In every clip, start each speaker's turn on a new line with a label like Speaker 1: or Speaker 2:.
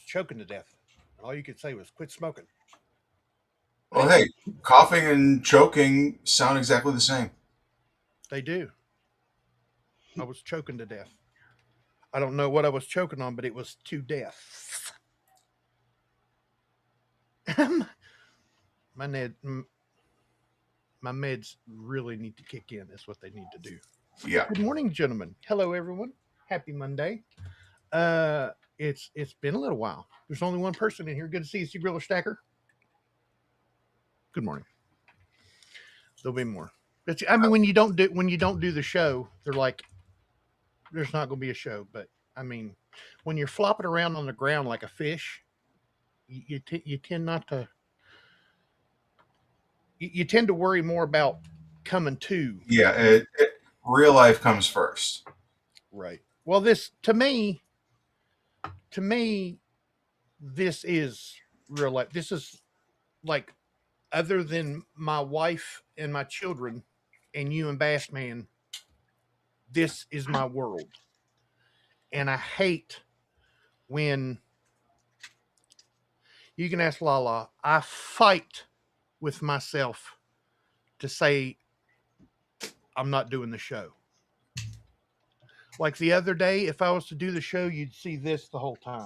Speaker 1: choking to death. And all you could say was, quit smoking.
Speaker 2: Well, hey, coughing and choking sound exactly the same.
Speaker 1: They do. I was choking to death. I don't know what I was choking on, but it was to death. my ned, my meds really need to kick in. That's what they need to do.
Speaker 2: Yeah.
Speaker 1: Good morning, gentlemen. Hello, everyone. Happy Monday. It's been a little while. There's only one person in here. Good to see you, Griller Stacker. Good morning. There'll be more. But I mean, when you don't do the show, they're like, there's not going to be a show. But I mean, when you're flopping around on the ground like a fish, you tend not to. You tend to worry more about coming to.
Speaker 2: Yeah, real life comes first.
Speaker 1: Right. Well, this to me, this is real life. This is like, other than my wife and my children and you and Bassman, this is my world. And I hate when you can ask Lala, I fight with myself to say I'm not doing the show. Like the other day, if I was to do the show, you'd see this the whole time.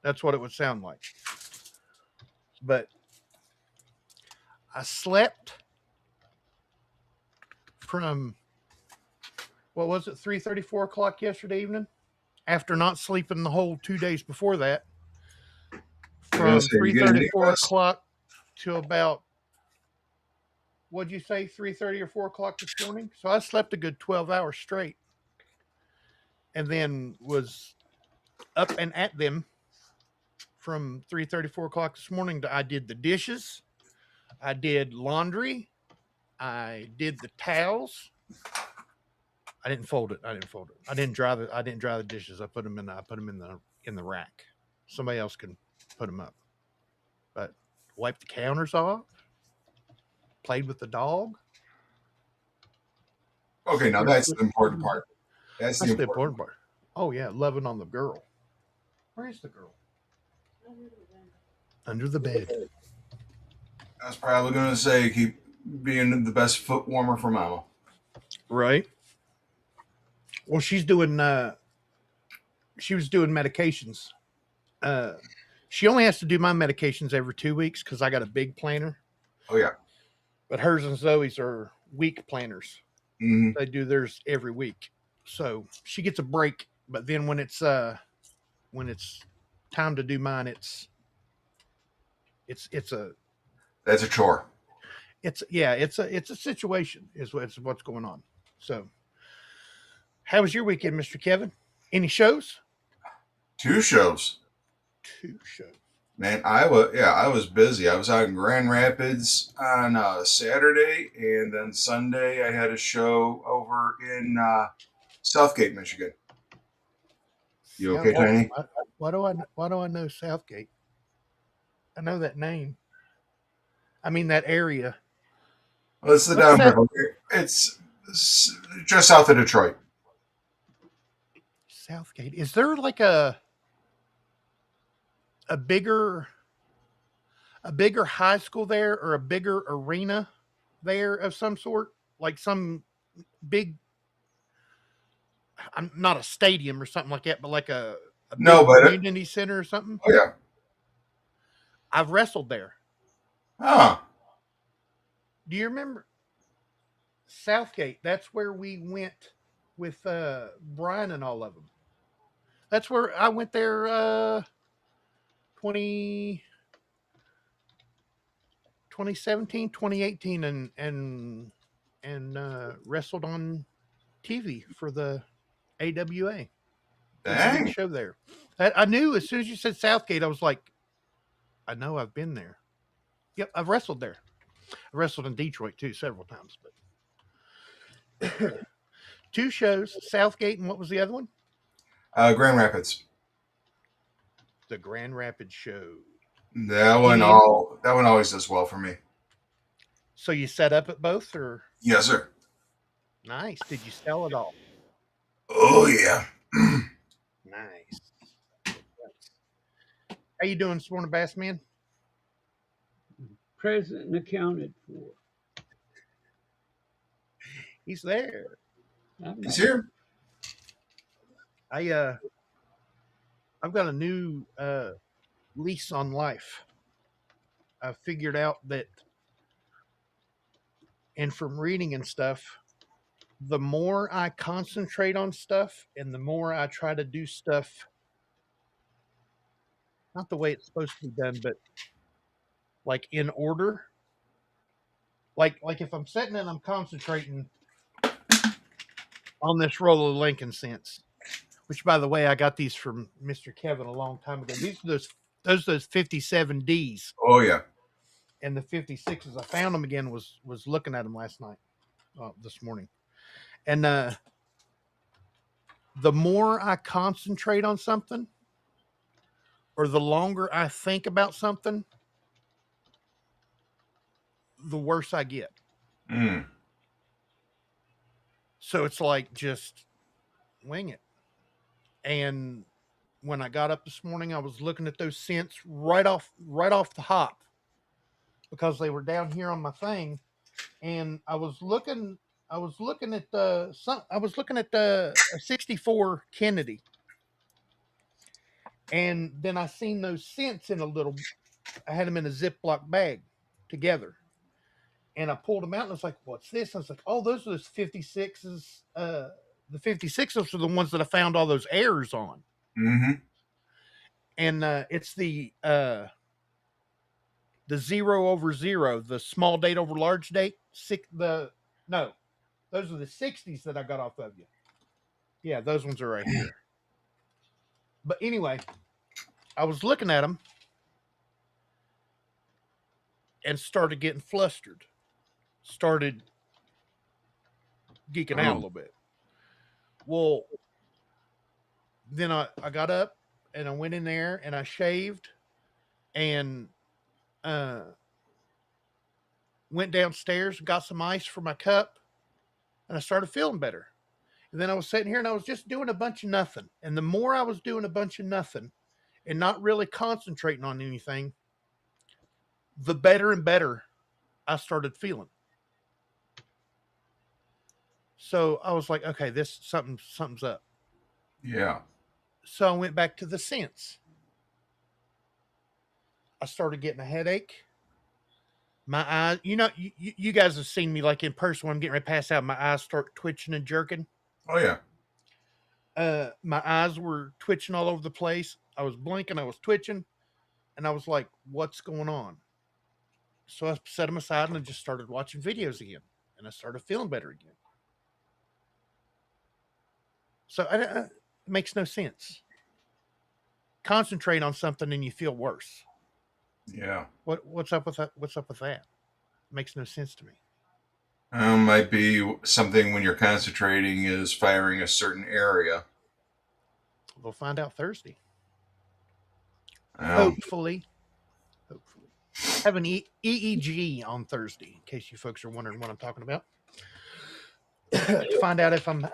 Speaker 1: That's what it would sound like. But I slept from, what was it, 3:30, 4 o'clock yesterday evening, after not sleeping the whole 2 days before that. From 3:30, 4 o'clock to about, what'd you say, 3:30 or 4 o'clock this morning? So I slept a good 12 hours straight, and then was up and at them from 3:30, 4 o'clock this morning. I did the dishes, I did laundry, I did the towels. I didn't fold it. I didn't dry the dishes. I put them in the rack. Somebody else can put them up. But wiped the counters off. Played with the dog.
Speaker 2: Okay, now that's the important part. That's the important part.
Speaker 1: Oh yeah, loving on the girl. Where is the girl? Under the bed.
Speaker 2: I was probably going to say keep being the best foot warmer for Mama.
Speaker 1: Right. Well, she was doing medications. She only has to do my medications every 2 weeks because I got a big planner.
Speaker 2: Oh yeah.
Speaker 1: But hers and Zoe's are week planners.
Speaker 2: Mm-hmm.
Speaker 1: They do theirs every week, so she gets a break. But then when it's time to do mine, it's a
Speaker 2: that's a chore.
Speaker 1: It's a situation is what's going on. So, how was your weekend, Mr. Kevin? Any shows?
Speaker 2: 2 shows.
Speaker 1: 2 shows.
Speaker 2: Man, I was busy. I was out in Grand Rapids on Saturday, and then Sunday I had a show over in Southgate, Michigan. You okay, Tiny?
Speaker 1: Why do I know Southgate? I know that name. I mean that area.
Speaker 2: Well, it's the downhill. It's just south of Detroit.
Speaker 1: Southgate. Is there like a bigger high school there, or a bigger arena there of some sort? Like some big, not a stadium or something like that, but like a big community center or something?
Speaker 2: Oh yeah.
Speaker 1: I've wrestled there.
Speaker 2: Oh.
Speaker 1: Do you remember Southgate? That's where we went with Brian and all of them. That's where I went there 2017, 2018, and wrestled on TV for the AWA.
Speaker 2: Dang.
Speaker 1: Show there. I knew as soon as you said Southgate, I was like, I know I've been there. Yep, I've wrestled there. I wrestled in Detroit too several times, but 2 shows, Southgate, and what was the other one?
Speaker 2: Grand Rapids.
Speaker 1: The Grand Rapids show.
Speaker 2: That one always does well for me.
Speaker 1: So you set up at both, or?
Speaker 2: Yes, sir.
Speaker 1: Nice. Did you sell it all?
Speaker 2: Oh yeah.
Speaker 1: Nice. How you doing this morning, Bass Man?
Speaker 3: Present and accounted for.
Speaker 1: He's there.
Speaker 2: He's here.
Speaker 1: I've got a new lease on life. I figured out that, and from reading and stuff, the more I concentrate on stuff and the more I try to do stuff, not the way it's supposed to be done, but like in order. Like if I'm sitting and I'm concentrating on this roll of Lincoln cents, which by the way, I got these from Mr. Kevin a long time ago. These are those 57Ds.
Speaker 2: Oh yeah.
Speaker 1: And the 56s. I found them again. Was looking at them last night, this morning, and the more I concentrate on something, or the longer I think about something, the worse I get.
Speaker 2: Mm.
Speaker 1: So it's like just wing it. And when I got up this morning, I was looking at those cents right off the hop because they were down here on my thing, and I was looking at the 64 Kennedy, and then I seen those cents in I had them in a Ziploc bag together, and I pulled them out and I was like, "What's this?" I was like, "Oh, those are those 56s. The 56s are the ones that I found all those errors on."
Speaker 2: Mm-hmm.
Speaker 1: And it's the 0 over 0, the small date over large date. No, those are the 60s that I got off of you. Yeah, those ones are right here. But anyway, I was looking at them and started getting flustered. Started geeking out a little bit. Well, then I got up and I went in there and I shaved and went downstairs and got some ice for my cup, and I started feeling better. And then I was sitting here and I was just doing a bunch of nothing. And the more I was doing a bunch of nothing and not really concentrating on anything, the better and better I started feeling. So I was like, okay, this something's up.
Speaker 2: Yeah.
Speaker 1: So I went back to the cents. I started getting a headache. My eyes, you guys have seen me like in person when I'm getting ready to pass out. My eyes start twitching and jerking.
Speaker 2: Oh yeah.
Speaker 1: My eyes were twitching all over the place. I was blinking, I was twitching, and I was like, "What's going on?" So I set them aside and I just started watching videos again, and I started feeling better again. So it makes no sense. Concentrate on something and you feel worse.
Speaker 2: Yeah.
Speaker 1: What's up with that? What's up with that? It makes no sense to me.
Speaker 2: Might be something when you're concentrating is firing a certain area.
Speaker 1: We'll find out Thursday.
Speaker 2: Um,
Speaker 1: Hopefully. Have an EEG on Thursday, in case you folks are wondering what I'm talking about. To find out if I'm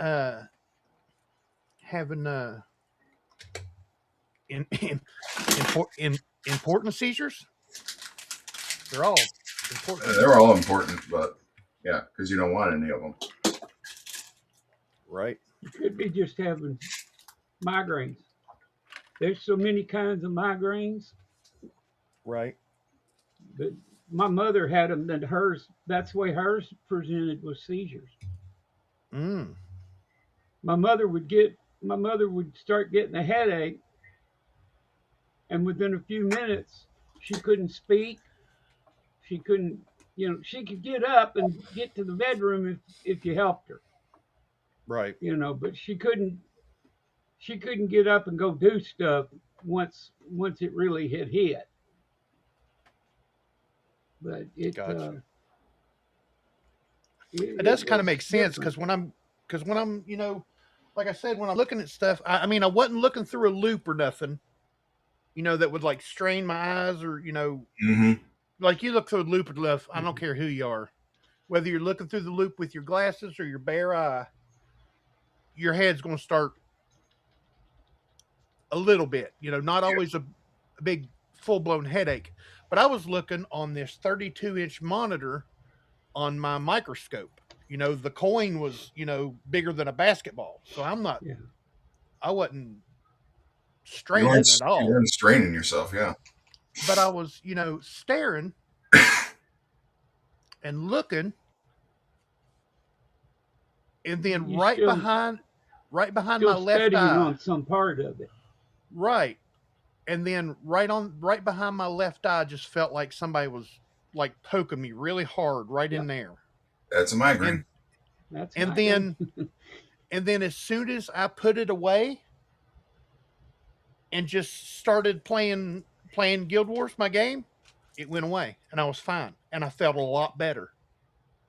Speaker 1: having important seizures. They're all important.
Speaker 2: they're all important, but yeah, because you don't want any of them.
Speaker 1: Right.
Speaker 3: You could be just having migraines. There's so many kinds of migraines.
Speaker 1: Right.
Speaker 3: But my mother had them, and that's the way hers presented with seizures.
Speaker 1: Mm.
Speaker 3: My mother would start getting a headache, and within a few minutes, she couldn't speak. She couldn't, she could get up and get to the bedroom if you helped her.
Speaker 1: Right.
Speaker 3: But she couldn't get up and go do stuff once it really had hit. But it
Speaker 1: Gotcha.
Speaker 3: it
Speaker 1: does kind of
Speaker 3: was
Speaker 1: make sense
Speaker 3: different.
Speaker 1: because when I'm like I said, when I'm looking at stuff, I mean I wasn't looking through a loop or nothing, that would like strain my eyes or
Speaker 2: Mm-hmm.
Speaker 1: like you look through a loop of left. I don't care who you are, whether you're looking through the loop with your glasses or your bare eye, your head's going to start a little bit, not always a big full blown headache. But I was looking on this 32-inch monitor on my microscope. The coin was, bigger than a basketball. So
Speaker 3: Yeah.
Speaker 1: I wasn't
Speaker 2: You weren't,
Speaker 1: straining at
Speaker 2: you
Speaker 1: all.
Speaker 2: weren't straining yourself, yeah.
Speaker 1: But I was, staring and looking. And then
Speaker 3: You
Speaker 1: right
Speaker 3: still
Speaker 1: behind my
Speaker 3: still
Speaker 1: left
Speaker 3: studying
Speaker 1: eye,
Speaker 3: on some part of it.
Speaker 1: right. And then right behind my left eye just felt like somebody was like poking me really hard right
Speaker 3: Yeah.
Speaker 1: in there.
Speaker 2: That's a migraine.
Speaker 1: And
Speaker 3: That's
Speaker 1: and
Speaker 3: not good.
Speaker 1: then as soon as I put it away and just started playing Guild Wars, my game, it went away and I was fine and I felt a lot better.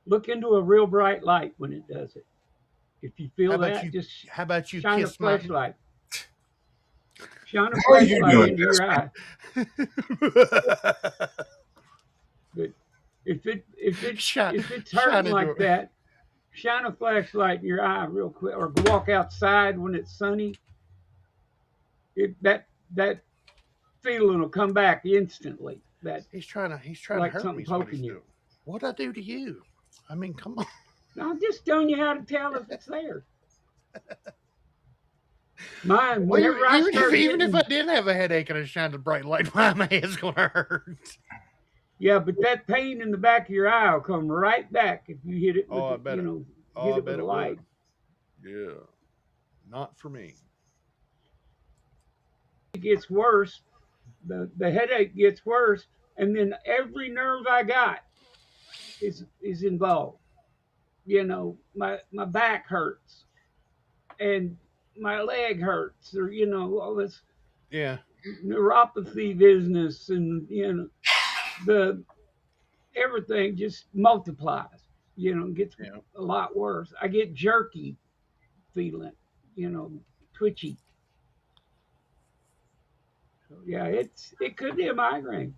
Speaker 3: Look into a real bright light when it does it. If you feel that, just
Speaker 1: How about you
Speaker 3: shine a
Speaker 1: kiss my
Speaker 3: flashlight. Shine a
Speaker 2: How are you
Speaker 3: flashlight
Speaker 2: doing
Speaker 3: into
Speaker 2: this,
Speaker 3: your
Speaker 2: man?
Speaker 3: eye. But if it's
Speaker 1: shine
Speaker 3: hurting
Speaker 1: into
Speaker 3: like
Speaker 1: it.
Speaker 3: that, shine a flashlight in your eye real quick, or walk outside when it's sunny. That feeling will come back instantly. That
Speaker 1: He's trying to
Speaker 3: like
Speaker 1: hurt
Speaker 3: something
Speaker 1: me. Is what he's
Speaker 3: poking you.
Speaker 1: doing. What'd I do to you? I mean, come on.
Speaker 3: No, I'm just telling you how to tell if it's there. Mine,
Speaker 1: Well,
Speaker 3: whenever I start
Speaker 1: even if I
Speaker 3: getting,
Speaker 1: didn't have a headache and I shined a bright light, my head's gonna hurt.
Speaker 3: yeah, but that pain in the back of your eye will come right back if you hit it with,
Speaker 1: Oh, I bet
Speaker 3: you
Speaker 1: it.
Speaker 3: know,
Speaker 1: Oh,
Speaker 3: hit
Speaker 1: I
Speaker 3: it with
Speaker 1: bet
Speaker 3: a
Speaker 1: it
Speaker 3: light.
Speaker 1: would. Yeah, not for me.
Speaker 3: It gets worse. The headache gets worse, and then every nerve I got is involved. My back hurts, and my leg hurts, or all this
Speaker 1: Yeah,
Speaker 3: neuropathy business, and the everything just multiplies. Gets
Speaker 1: yeah.
Speaker 3: a lot worse. I get jerky feeling, twitchy. So yeah, it could be a migraine.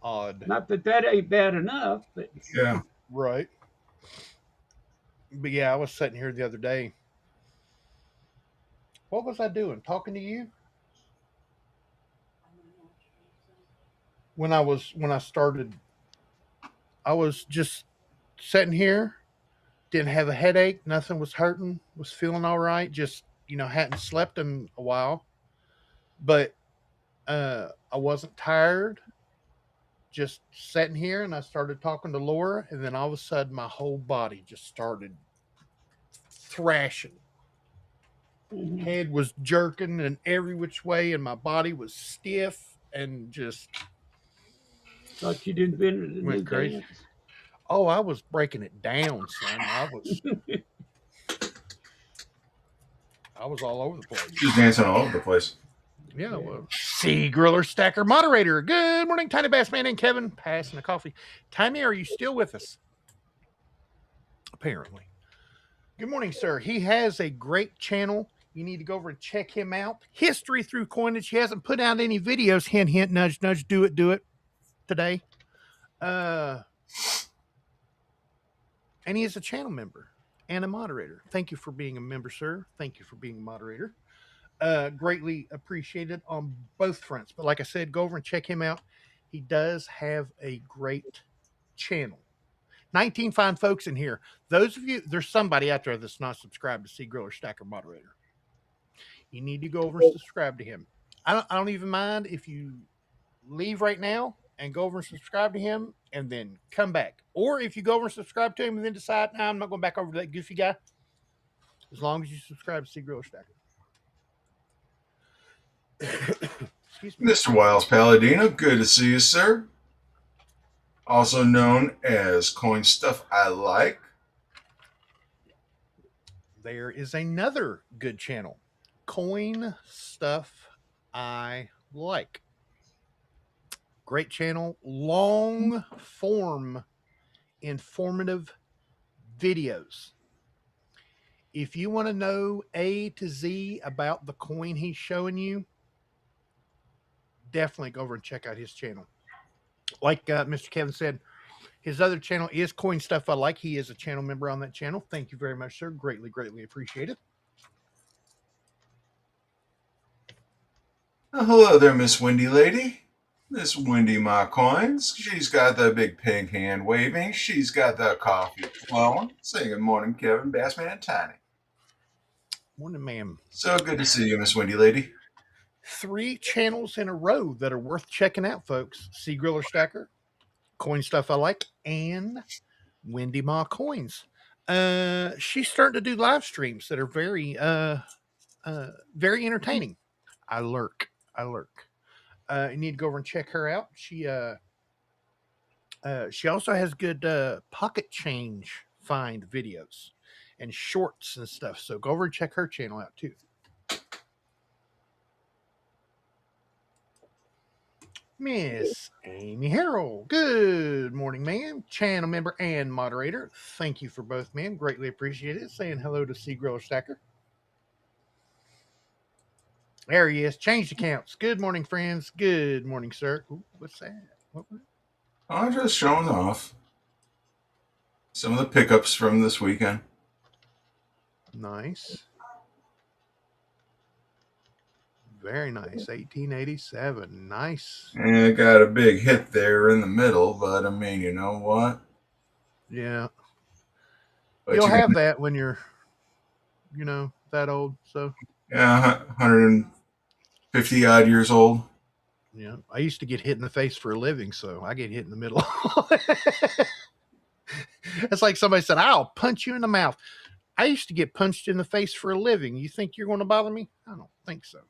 Speaker 1: Odd.
Speaker 3: Not that ain't bad enough, but
Speaker 2: Yeah.
Speaker 1: Right. But yeah, I was sitting here the other day. What was I doing? Talking to you? When I started, I was just sitting here. Didn't have a headache. Nothing was hurting. Was feeling all right. Just hadn't slept in a while, but I wasn't tired. Just sitting here, and I started talking to Laura, and then all of a sudden, my whole body just started thrashing.
Speaker 3: mhm.
Speaker 1: Head was jerking in every which way, and my body was stiff and just
Speaker 3: Thought you'd invented a new
Speaker 1: went crazy.
Speaker 3: dance.
Speaker 1: Oh, I was breaking it down, son. I was all over the place.
Speaker 2: She's dancing all over the place.
Speaker 1: Yeah, well. See, Griller Stacker Moderator. Good morning, Tiny Bass Man and Kevin. Passing the coffee. Tiny, are you still with us? Apparently. Good morning, sir. He has a great channel. You need to go over and check him out. History through coinage. He hasn't put out any videos. Hint, hint, nudge, nudge. Do it today. And he is a channel member and a moderator. Thank you for being a member, sir. Thank you for being a moderator. Greatly appreciated on both fronts. But like I said, go over and check him out. He does have a great channel. 19 fine folks in here. Those of you, there's somebody out there that's not subscribed to See Griller Stacker Moderator. You need to go over and subscribe to him. I don't even mind if you leave right now and go over and subscribe to him and then come back. Or if you go over and subscribe to him and then decide, nah, I'm not going back over to that goofy guy. As long as you subscribe to See Griller Stacker. Excuse me.
Speaker 2: Mr. Wiles Palladino, good to see you, sir. Also known as Coin Stuff I Like.
Speaker 1: There is another good channel, Coin Stuff I Like. Great channel, long form, informative videos. If you want to know A to Z about the coin he's showing you, definitely go over and check out his channel. Like Mr. Kevin said, his other channel is Coin Stuff I Like. He is a channel member on that channel. Thank you very much, sir. Greatly, greatly appreciated.
Speaker 2: Oh, hello there, Miss Windy Lady. Miss Windy My Coins. She's got the big pink hand waving. She's got the coffee flowing. Say good morning, Kevin, Bassman, and Tiny.
Speaker 1: Morning, ma'am.
Speaker 2: So good to see you, Miss Windy Lady.
Speaker 1: 3 channels in a row that are worth checking out, folks. Sea Griller Stacker, Coin Stuff I Like, and Windy Ma Coins. She's starting to do live streams that are very entertaining. I lurk. You need to go over and check her out. She also has good pocket change find videos and shorts and stuff. So go over and check her channel out too. Miss Amy Harrell. Good morning, ma'am. Channel member and moderator. Thank you for both, ma'am. Greatly appreciate it. Saying hello to Sea Griller Stacker. There he is. Changed accounts. Good morning, friends. Good morning, sir. Ooh, what's that? What?
Speaker 2: I'm just showing off some of the pickups from this weekend.
Speaker 1: Nice. Very nice. 1887. Nice.
Speaker 2: And I got a big hit there in the middle, but I mean, you know what?
Speaker 1: Yeah.
Speaker 2: But
Speaker 1: You'll have that when you're, that old. So.
Speaker 2: Yeah, 150 odd years old.
Speaker 1: Yeah. I used to get hit in the face for a living, so I get hit in the middle. It's like somebody said, I'll punch you in the mouth. I used to get punched in the face for a living. You think you're going to bother me? I don't think so.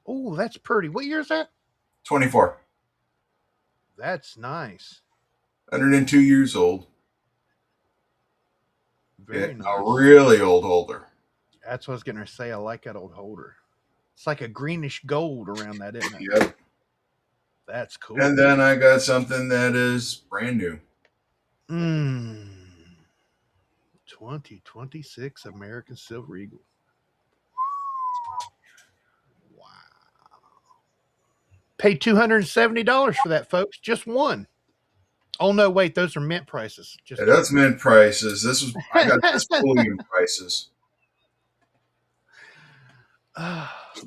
Speaker 1: Oh, that's pretty. What year is that?
Speaker 2: 24.
Speaker 1: That's nice.
Speaker 2: 102 years old.
Speaker 1: Very nice.
Speaker 2: A really old holder.
Speaker 1: That's what I was going to say. I like that old holder. It's like a greenish gold around that, isn't it?
Speaker 2: Yep.
Speaker 1: That's cool.
Speaker 2: And then I got something that is brand new.
Speaker 1: 2026 American Silver Eagle. Wow. Paid $270 for that, folks. Just one. Oh no, wait, those are mint prices.
Speaker 2: That's mint prices. I got this bullion prices.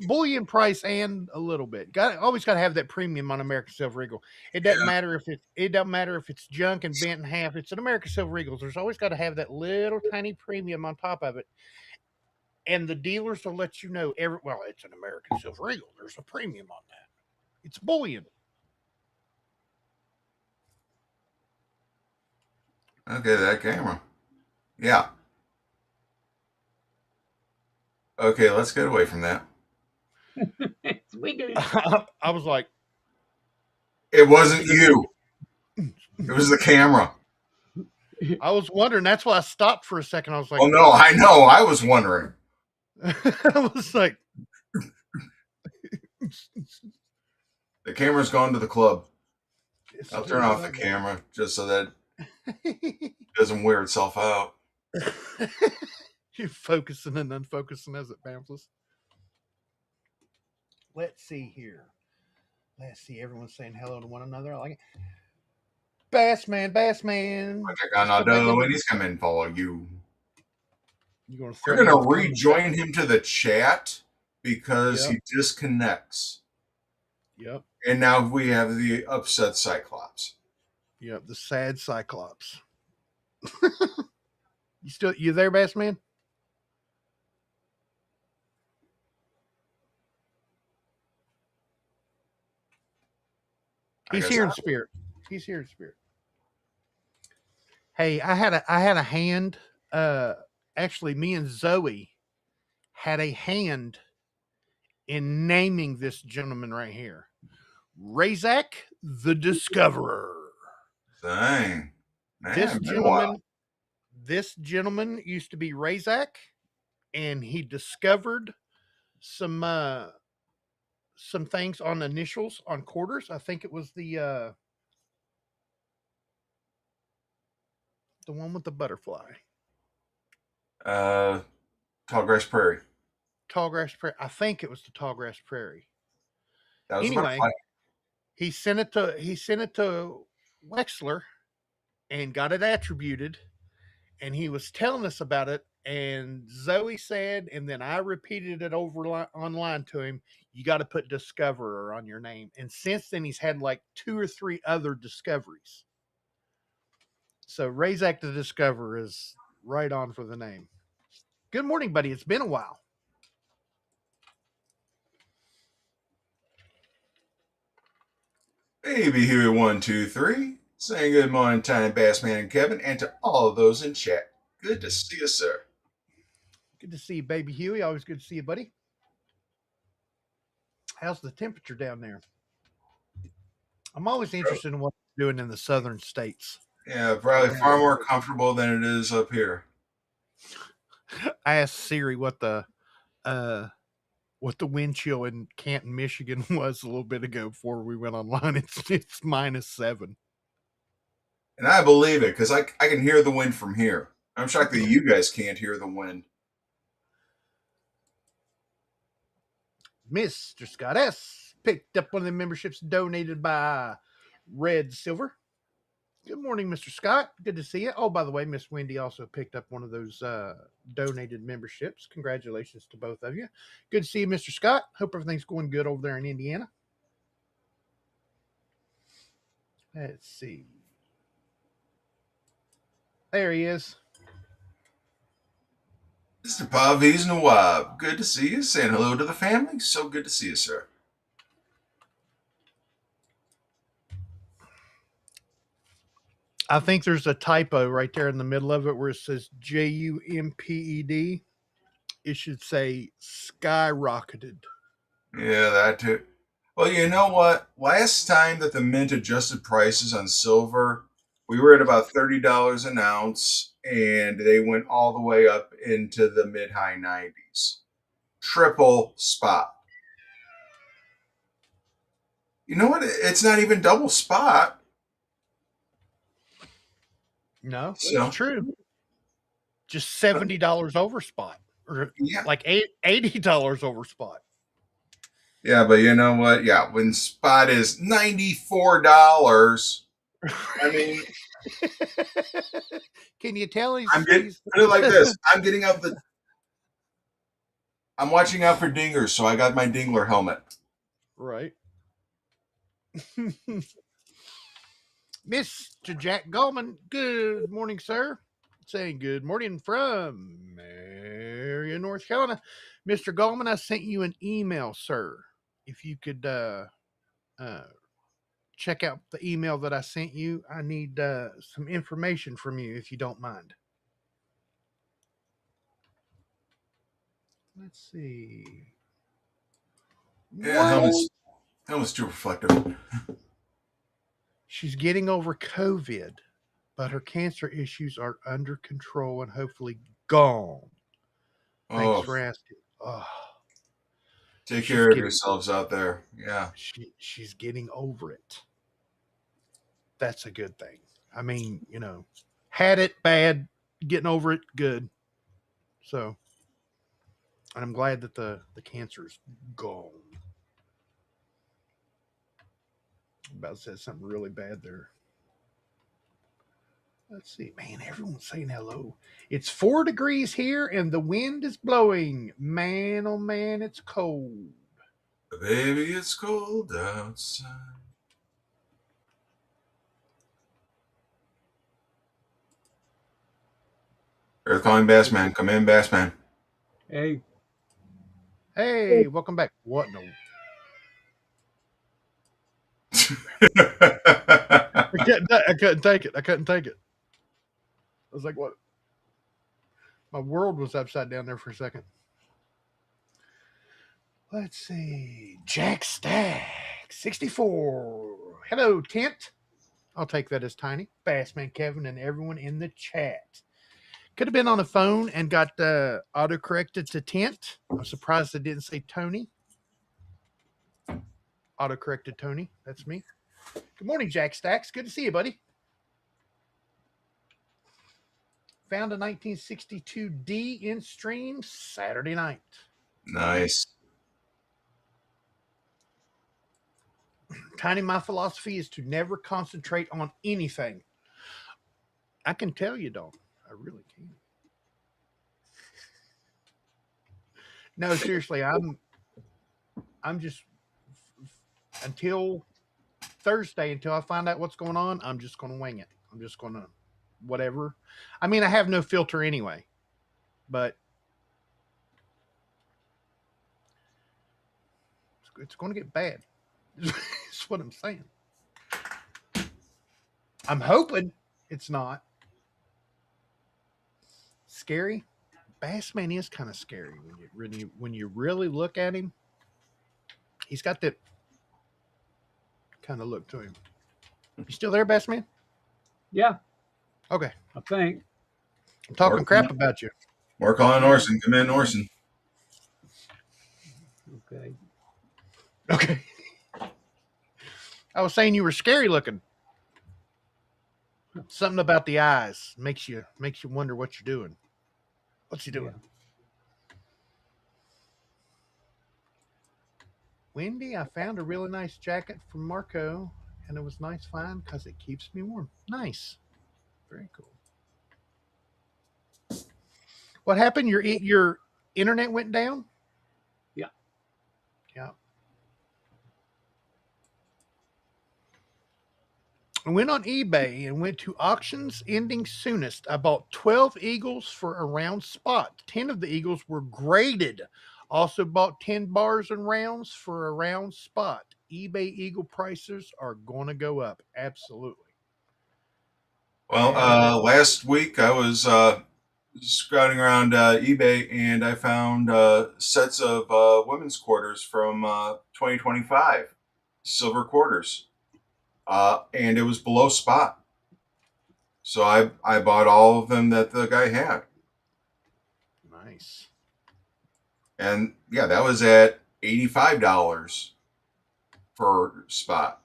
Speaker 1: Bullion price and a little bit. Always got to have that premium on American Silver Eagle. It doesn't matter if it's junk and bent in half. It's an American Silver Eagle. There's always got to have that little tiny premium on top of it. And the dealers will let you know it's an American Silver Eagle. There's a premium on that. It's bullion.
Speaker 2: Okay, that camera. Yeah. Okay, let's get away from that.
Speaker 1: I was like,
Speaker 2: it wasn't you. It was the camera.
Speaker 1: I was wondering. That's why I stopped for a second. I was like,
Speaker 2: oh no, I know. I was wondering.
Speaker 1: I was like,
Speaker 2: the camera's gone to the club. I'll turn off the camera just so that it doesn't wear itself out.
Speaker 1: You're focusing and unfocusing as it bounces. Let's see here. Let's see. Everyone's saying hello to one another. I like it. Bassman.
Speaker 2: And he's coming and follow you.
Speaker 1: You're
Speaker 2: going to rejoin him to the chat because he disconnects.
Speaker 1: Yep.
Speaker 2: And now we have the upset Cyclops.
Speaker 1: Yep, the sad Cyclops. You there, Bassman? He's here in spirit. Hey, I had a hand. Actually, me and Zoey had a hand in naming this gentleman right here, Razak the Discoverer.
Speaker 2: Dang.
Speaker 1: Man, this gentleman used to be Razak, and he discovered some things on initials on quarters. I think it was the one with the butterfly.
Speaker 2: Tallgrass Prairie.
Speaker 1: I think it was the Tallgrass Prairie.
Speaker 2: That was
Speaker 1: anyway, he sent it to Wexler and got it attributed, and he was telling us about it, And Zoey said, and then I repeated it online to him, you got to put Discoverer on your name. And since then, he's had like 2 or 3 other discoveries. So Razak the Discoverer is right on for the name. Good morning, buddy. It's been a while.
Speaker 2: Baby Huey 123 saying good morning, Tiny Bassman and Kevin, and to all of those in chat. Good to see you, sir.
Speaker 1: Good to see you, Baby Huey. Always good to see you, buddy. How's the temperature down there? I'm always interested in what they're doing in the southern states.
Speaker 2: Yeah, probably far more comfortable than it is up here.
Speaker 1: I asked Siri what the wind chill in Canton, Michigan was a little bit ago before we went online. It's -7.
Speaker 2: And I believe it because I can hear the wind from here. I'm shocked that you guys can't hear the wind.
Speaker 1: Mr. Scott S. picked up one of the memberships donated by Red Silver. Good morning, Mr. Scott. Good to see you. Oh, by the way, Miss Wendy also picked up one of those donated memberships. Congratulations to both of you. Good to see you, Mr. Scott. Hope everything's going good over there in Indiana. Let's see. There he is.
Speaker 2: Mr. Paviz Nawab, good to see you. Saying hello to the family. So good to see you, sir.
Speaker 1: I think there's a typo right there in the middle of it where it says JUMPED. It should say skyrocketed.
Speaker 2: Yeah, that too. Well, you know what? Last time that the Mint adjusted prices on silver, we were at about $30 an ounce, and they went all the way up into the mid-high 90s. Triple spot. You know what? It's not even double spot.
Speaker 1: No, it's true. Just $70 over spot, or like $80 over spot.
Speaker 2: Yeah, but you know what? Yeah, when spot is $94, I mean,
Speaker 1: can you tell he's?
Speaker 2: Put it like this: I'm watching out for dingers, so I got my dingler helmet.
Speaker 1: Right. Mr. Jack Gallman, good morning, sir. Saying good morning from Marion, North Carolina. Mr. Gallman, I sent you an email, sir. If you could check out the email that I sent you, I need some information from you, if you don't mind. Let's see.
Speaker 2: Yeah, helmet's too reflective.
Speaker 1: She's getting over COVID, but her cancer issues are under control and hopefully gone. Thanks for asking. Oh,
Speaker 2: take care of yourselves out there. Yeah.
Speaker 1: She's getting over it. That's a good thing. I mean, you know, had it bad, getting over it good. So, and I'm glad that the cancer's gone. I'm about to say something really bad there. Let's see. Man, everyone's saying hello. It's 4 degrees here and the wind is blowing. Man, oh man, it's cold.
Speaker 2: Baby, it's cold outside. Earth calling Bassman. Come in, Bassman.
Speaker 3: Hey.
Speaker 1: Hey, welcome back. What no? I couldn't take it. I was like, what? My world was upside down there for a second. Let's see. Jack Stack, 64. Hello, Tent. I'll take that as Tiny. Bassman Kevin and everyone in the chat. Could have been on the phone and got auto-corrected to Tent. I'm surprised it didn't say Tony. Auto-corrected Tony. That's me. Good morning, Jack Stacks. Good to see you, buddy. Found a 1962 D in stream Saturday night.
Speaker 2: Nice.
Speaker 1: Tiny, my philosophy is to never concentrate on anything. I can tell you don't. I really can. No, seriously, I'm just until Thursday, until I find out what's going on, I'm just going to wing it. I'm just going to whatever. I mean, I have no filter anyway, but it's going to get bad. That's what I'm saying. I'm hoping it's not scary. Bassman is kind of scary when you really look at him. He's got that kind of look to him. You still there, Bassman?
Speaker 3: Yeah,
Speaker 1: Okay.
Speaker 3: I think.
Speaker 1: I'm talking crap about you.
Speaker 2: We're calling Orson. Come in, Orson.
Speaker 3: Okay.
Speaker 1: Okay. I was saying you were scary looking. Something about the eyes makes you wonder what you're doing. What's he doing?
Speaker 3: Yeah.
Speaker 1: Wendy, I found a really nice jacket from Marco, and it was nice find because it keeps me warm. Nice. Very cool. What happened? Your internet went down?
Speaker 3: Yeah.
Speaker 1: Yeah. I went on eBay and went to auctions ending soonest. I bought 12 eagles for a round spot. 10 of the eagles were graded. Also bought 10 bars and rounds for a round spot. eBay eagle prices are going to go up. Absolutely.
Speaker 2: Well, last week I was scouting around eBay and I found sets of women's quarters from 2025, silver quarters, and it was below spot. So I bought all of them that the guy had.
Speaker 1: Nice.
Speaker 2: And yeah, that was at $85 per spot.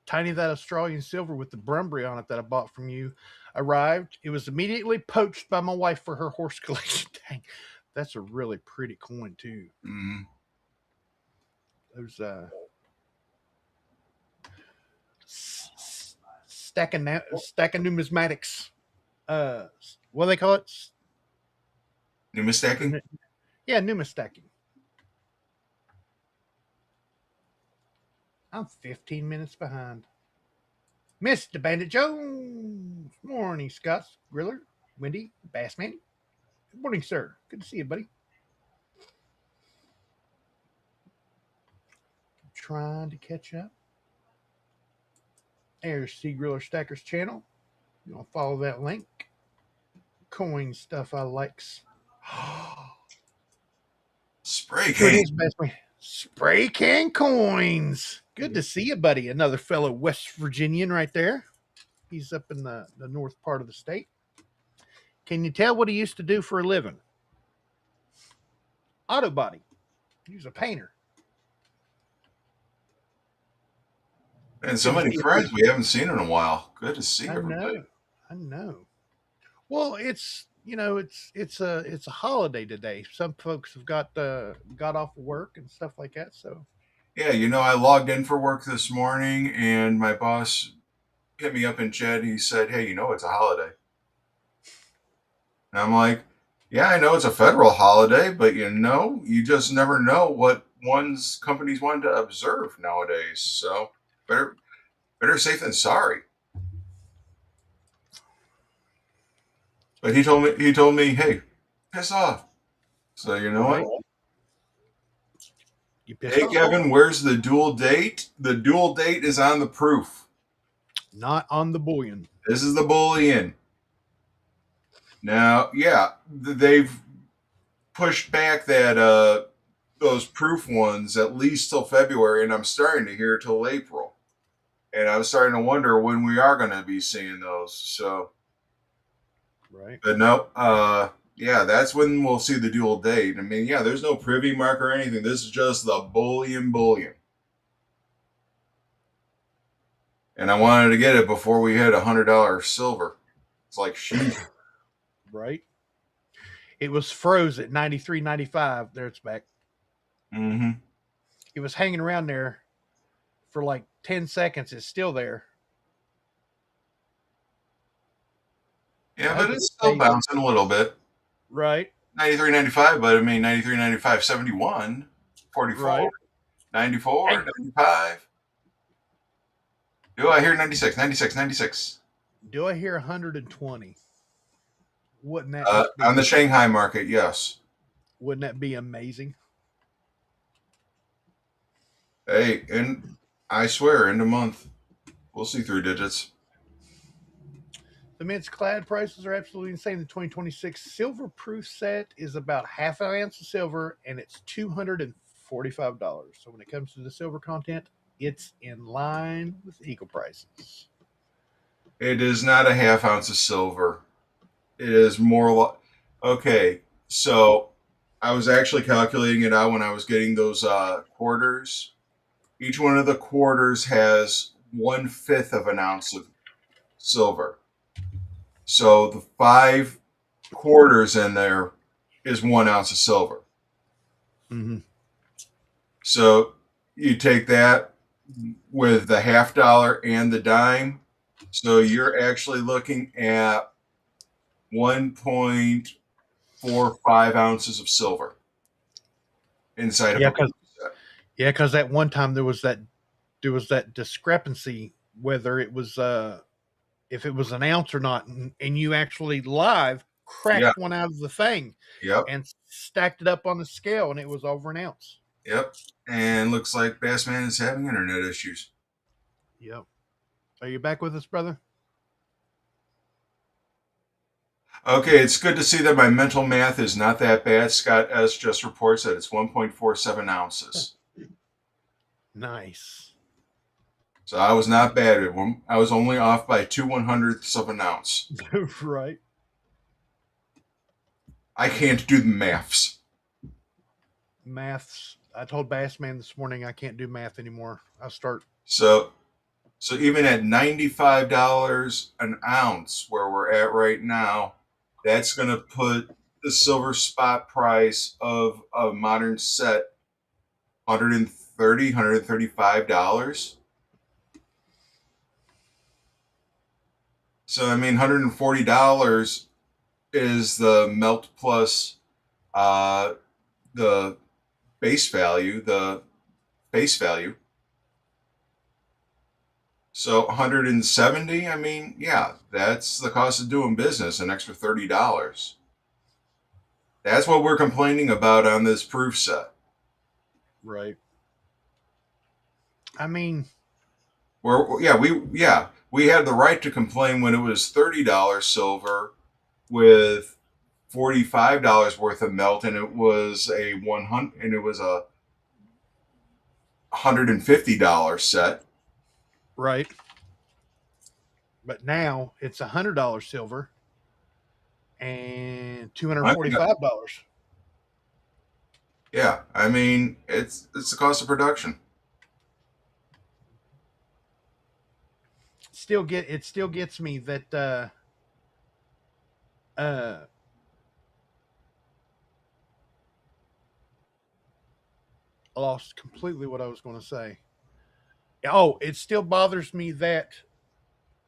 Speaker 1: Tiny that Australian silver with the Brumbry on it that I bought from you arrived. It was immediately poached by my wife for her horse collection. Dang, that's a really pretty coin too.
Speaker 2: Mm-hmm.
Speaker 1: Those stacking numismatics. What do they call it?
Speaker 2: Numistacking?
Speaker 1: Yeah, numistacking. I'm 15 minutes behind. Mr. Bandit Jones. Morning, Scott Griller, Wendy, Bassman. Good morning, sir. Good to see you, buddy. Trying to catch up. There's C Griller Stacker's channel. You want to follow that link? Coin stuff I likes.
Speaker 2: Spray
Speaker 1: Here it
Speaker 2: can.
Speaker 1: is, Bassman. Spray can coins. Good to see you, buddy. Another fellow West Virginian right there. He's up in the north part of the state. Can you tell what he used to do for a living? Auto body. He was a painter.
Speaker 2: And so many friends we haven't seen in a while. Good to see everybody.
Speaker 1: I know. Well, it's it's a holiday today. Some folks have got off of work and stuff like that. So
Speaker 2: Yeah, I logged in for work this morning and my boss hit me up in chat. He said, "Hey, it's a holiday." And I'm like, "Yeah, I know it's a federal holiday, but you just never know what companies want to observe nowadays. So better safe than sorry." But he told me, "Hey, piss off." So you know
Speaker 1: right.
Speaker 2: what?
Speaker 1: You pissed
Speaker 2: Hey,
Speaker 1: off.
Speaker 2: Kevin, where's the dual date? The dual date is on the proof.
Speaker 1: Not on the bullion.
Speaker 2: This is the bullion. Now, yeah, they've pushed back that those proof ones at least till February, and I'm starting to hear till April. And I'm starting to wonder when we are going to be seeing those. So,
Speaker 1: right.
Speaker 2: But no, yeah, that's when we'll see the dual date. I mean, yeah, there's no privy mark or anything. This is just the bullion. And I wanted to get it before we hit $100 silver. It's like, shoot.
Speaker 1: Right. It was froze at 93.95. There it's back.
Speaker 2: Mm-hmm.
Speaker 1: It was hanging around there for like 10 seconds. It's still there.
Speaker 2: Yeah, but it's still bouncing a little bit.
Speaker 1: Right.
Speaker 2: 93.95, but I mean 93.95, 71, 44,
Speaker 1: Right.
Speaker 2: 94,
Speaker 1: Hey.
Speaker 2: 95. Do I hear 96, 96, 96?
Speaker 1: Do I hear 120? Wouldn't that just
Speaker 2: On the
Speaker 1: be?
Speaker 2: Shanghai market, yes.
Speaker 1: Wouldn't that be amazing?
Speaker 2: Hey, and I swear, end of month, we'll see 3 digits.
Speaker 1: The men's clad prices are absolutely insane. The 2026 silver proof set is about half an ounce of silver, and it's $245. So when it comes to the silver content, it's in line with eagle prices.
Speaker 2: It is not a half ounce of silver. It is more like, okay, so I was actually calculating it out when I was getting those quarters. Each one of the quarters has 1/5 of an ounce of silver. So the 5 quarters in there is 1 ounce of silver.
Speaker 1: Mm-hmm.
Speaker 2: So you take that with the $half and the dime. So you're actually looking at 1.45 ounces of silver inside of
Speaker 1: Yeah,
Speaker 2: a
Speaker 1: because
Speaker 2: set.
Speaker 1: at one time there was that discrepancy whether it was if it was an ounce or not, and you actually live
Speaker 2: Yeah.
Speaker 1: cracked one out of the thing
Speaker 2: Yep.
Speaker 1: and stacked it up on the scale, and it was over an ounce.
Speaker 2: Yep. And looks like Bassman is having internet issues.
Speaker 1: Yep. Are you back with us, brother?
Speaker 2: Okay, it's good to see that my mental math is not that bad. Scott S. just reports that it's 1.47 ounces.
Speaker 1: Nice.
Speaker 2: So I was not bad. I was only off by 2/100ths of an ounce.
Speaker 1: Right.
Speaker 2: I can't do the maths.
Speaker 1: Maths. I told Bassman this morning I can't do math anymore. I'll start.
Speaker 2: So even at $95 an ounce, where we're at right now, that's going to put the silver spot price of a modern set $130, $135. So I mean, $140 is the melt plus the base value, So 170, I mean, yeah, that's the cost of doing business, an extra $30. That's what we're complaining about on this proof set.
Speaker 1: Right. I mean,
Speaker 2: we had the right to complain when it was $30 silver with $45 worth of melt, and it was a $150 set.
Speaker 1: right. But now it's $100 silver and $245.
Speaker 2: Yeah, I mean, it's the cost of production.
Speaker 1: It still gets me that I lost completely what I was going to say. Oh, it still bothers me that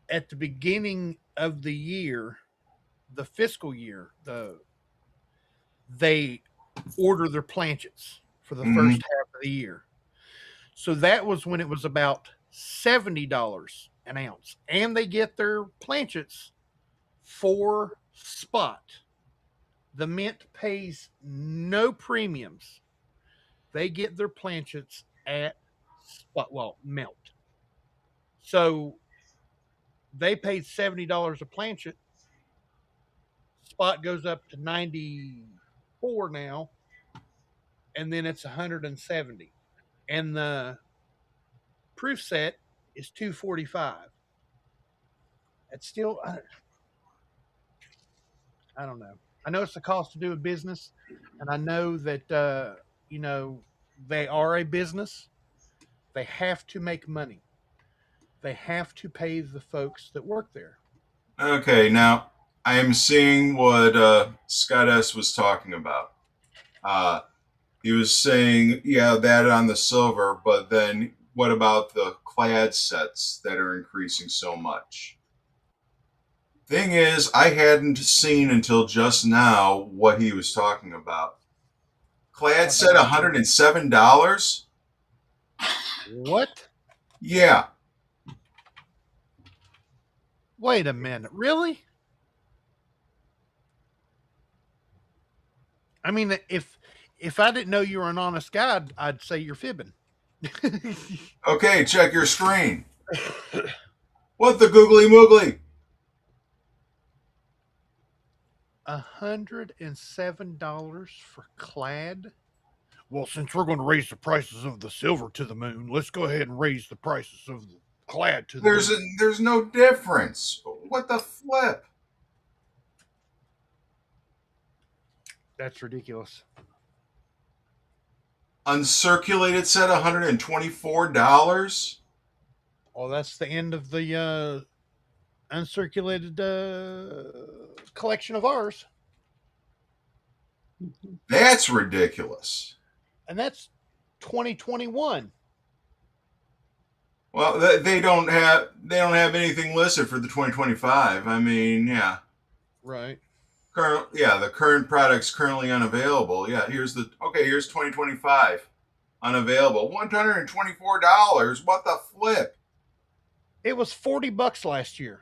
Speaker 1: at the beginning of the year, the fiscal year, they order their planchets for the first half of the year. So that was when it was about $70 an ounce, and they get their planchets for spot. The mint pays no premiums. They get their planchets at spot, well, melt. So they paid $70 a planchet. Spot goes up to 94 now, and then it's 170. And the proof set is 245. It's still, I don't know. I know it's the cost to do a business, and I know that they are a business. They have to make money. They have to pay the folks that work there.
Speaker 2: Okay, now I am seeing what Scott S. was talking about. He was saying, yeah, that on the silver, but then what about the clad sets that are increasing so much? Thing is, I hadn't seen until just now what he was talking about. Clad said $107.
Speaker 1: What?
Speaker 2: Yeah.
Speaker 1: Wait a minute. Really? I mean, if I didn't know you were an honest guy, I'd say you're fibbing.
Speaker 2: Okay, check your screen. What the googly moogly?
Speaker 1: $107 for clad. Well, since we're going to raise the prices of the silver to the moon, let's go ahead and raise the prices of the clad to the moon.
Speaker 2: There's no difference. What the flip?
Speaker 1: That's ridiculous.
Speaker 2: Uncirculated said $124.
Speaker 1: Oh, that's the end of the uncirculated collection of ours,
Speaker 2: That's ridiculous.
Speaker 1: and that's 2021.
Speaker 2: Well, they don't have anything listed for the 2025. I mean, yeah.
Speaker 1: Right.
Speaker 2: The current product's currently unavailable. Yeah, here's 2025 unavailable. $124. What the flip?
Speaker 1: It was $40 last year.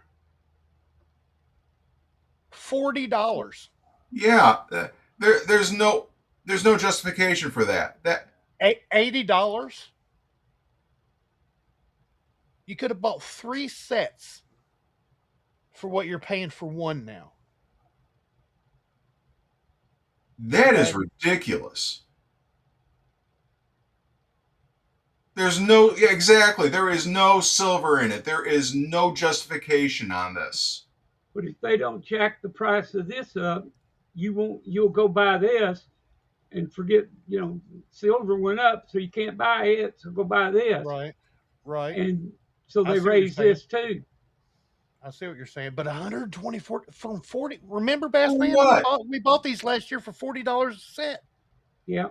Speaker 1: $40.
Speaker 2: Yeah, there's no justification for that.
Speaker 1: $80. You could have bought 3 sets for what you're paying for one now.
Speaker 2: That is ridiculous. Exactly. There is no silver in it. There is no justification on this.
Speaker 3: But if they don't jack the price of this up, you'll go buy this and forget, silver went up, so you can't buy it, so go buy this.
Speaker 1: Right.
Speaker 3: And so they raised this too.
Speaker 1: I see what you're saying, but 124 from 40. Remember, Bassman? We bought these last year for $40 a set.
Speaker 3: Yeah.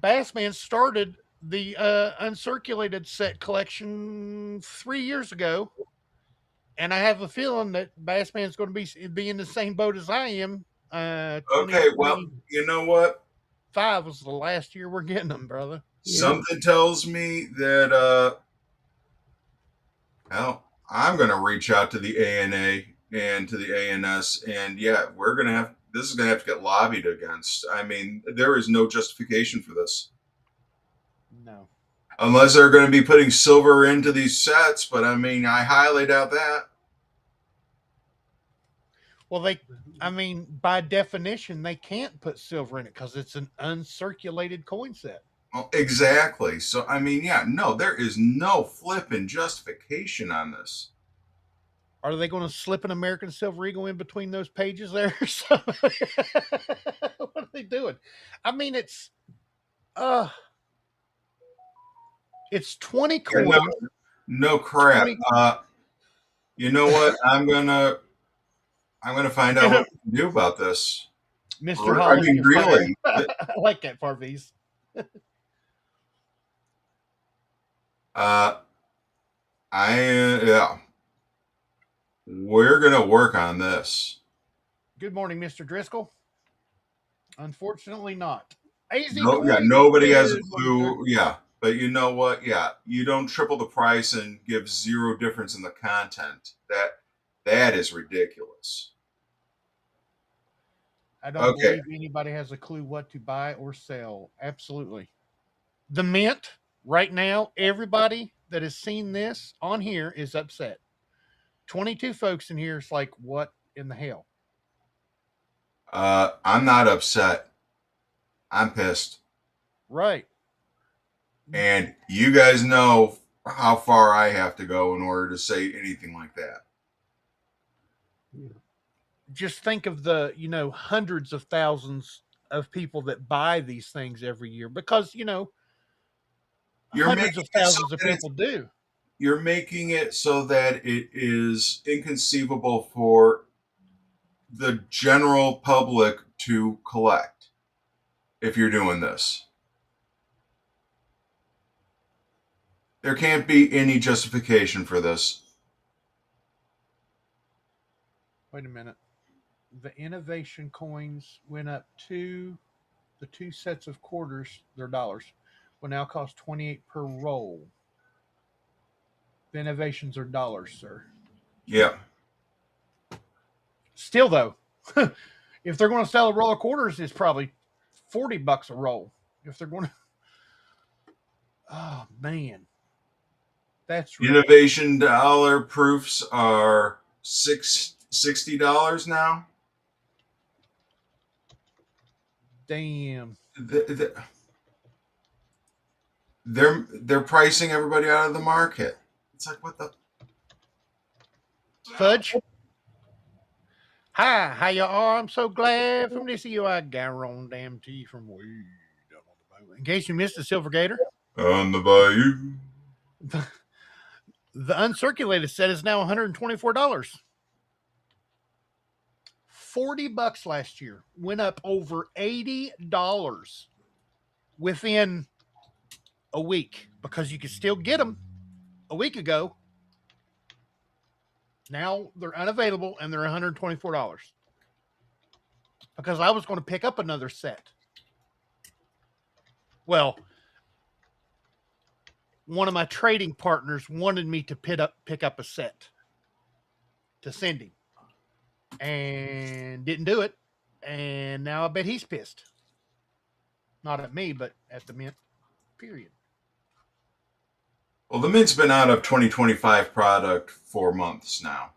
Speaker 1: Bassman started the uncirculated set collection 3 years ago, and I have a feeling that Bassman's going to be in the same boat as I am.
Speaker 2: Okay, well, you know what?
Speaker 1: 5 was the last year we're getting them, brother.
Speaker 2: Something tells me that I'm going to reach out to the ANA and to the ANS, and this is going to have to get lobbied against. I mean, there is no justification for this.
Speaker 1: No.
Speaker 2: Unless they're going to be putting silver into these sets, but I mean, I highly doubt that.
Speaker 1: Well, by definition, they can't put silver in it because it's an uncirculated coin set.
Speaker 2: Well, exactly. So, I mean, there is no flipping justification on this.
Speaker 1: Are they going to slip an American Silver Eagle in between those pages there? What are they doing? I mean, it's 20 coins.
Speaker 2: No crap. 20... you know what? I'm gonna find out what we can do about this.
Speaker 1: Mr. Holly,
Speaker 2: I mean, really.
Speaker 1: I like that, Farvies.
Speaker 2: We're gonna work on this.
Speaker 1: Good morning, Mr. Driscoll. Unfortunately, not.
Speaker 2: Nobody has a clue. Yeah, but you know what? Yeah, you don't triple the price and give zero difference in the content. That is ridiculous.
Speaker 1: I don't believe anybody has a clue what to buy or sell. Absolutely. The Mint right now, everybody that has seen this on here is upset. 22 folks in here is like, what in the hell?
Speaker 2: I'm not upset. I'm pissed.
Speaker 1: Right.
Speaker 2: And you guys know how far I have to go in order to say anything like that.
Speaker 1: Just think of the, hundreds of thousands of people that buy these things every year because, hundreds of thousands of people do.
Speaker 2: You're making it so that it is inconceivable for the general public to collect if you're doing this. There can't be any justification for this.
Speaker 1: Wait a minute. The innovation coins went up to the two sets of quarters, they're dollars, will now cost 28 per roll. The innovations are dollars, sir.
Speaker 2: Yeah.
Speaker 1: Still though, if they're going to sell a roll of quarters, it's probably $40 a roll. If they're going to, oh man, that's ridiculous.
Speaker 2: Innovation dollar proofs are $60 now.
Speaker 1: Damn.
Speaker 2: They're pricing everybody out of the market. It's like, what the
Speaker 1: fudge? Hi, how you are? I'm so glad from to see you. I Garon damn tea from way down on the bayou. In case you missed the Silver Gator,
Speaker 2: on the bayou.
Speaker 1: The uncirculated set is now $124. $40 last year. Went up over $80 within a week because you could still get them a week ago. Now they're unavailable and they're $124 because I was going to pick up another set. Well, one of my trading partners wanted me to pick up a set to send him and didn't do it. And now I bet he's pissed. Not at me, but at the mint, period.
Speaker 2: Well, the mint's been out of 2025 product for months now.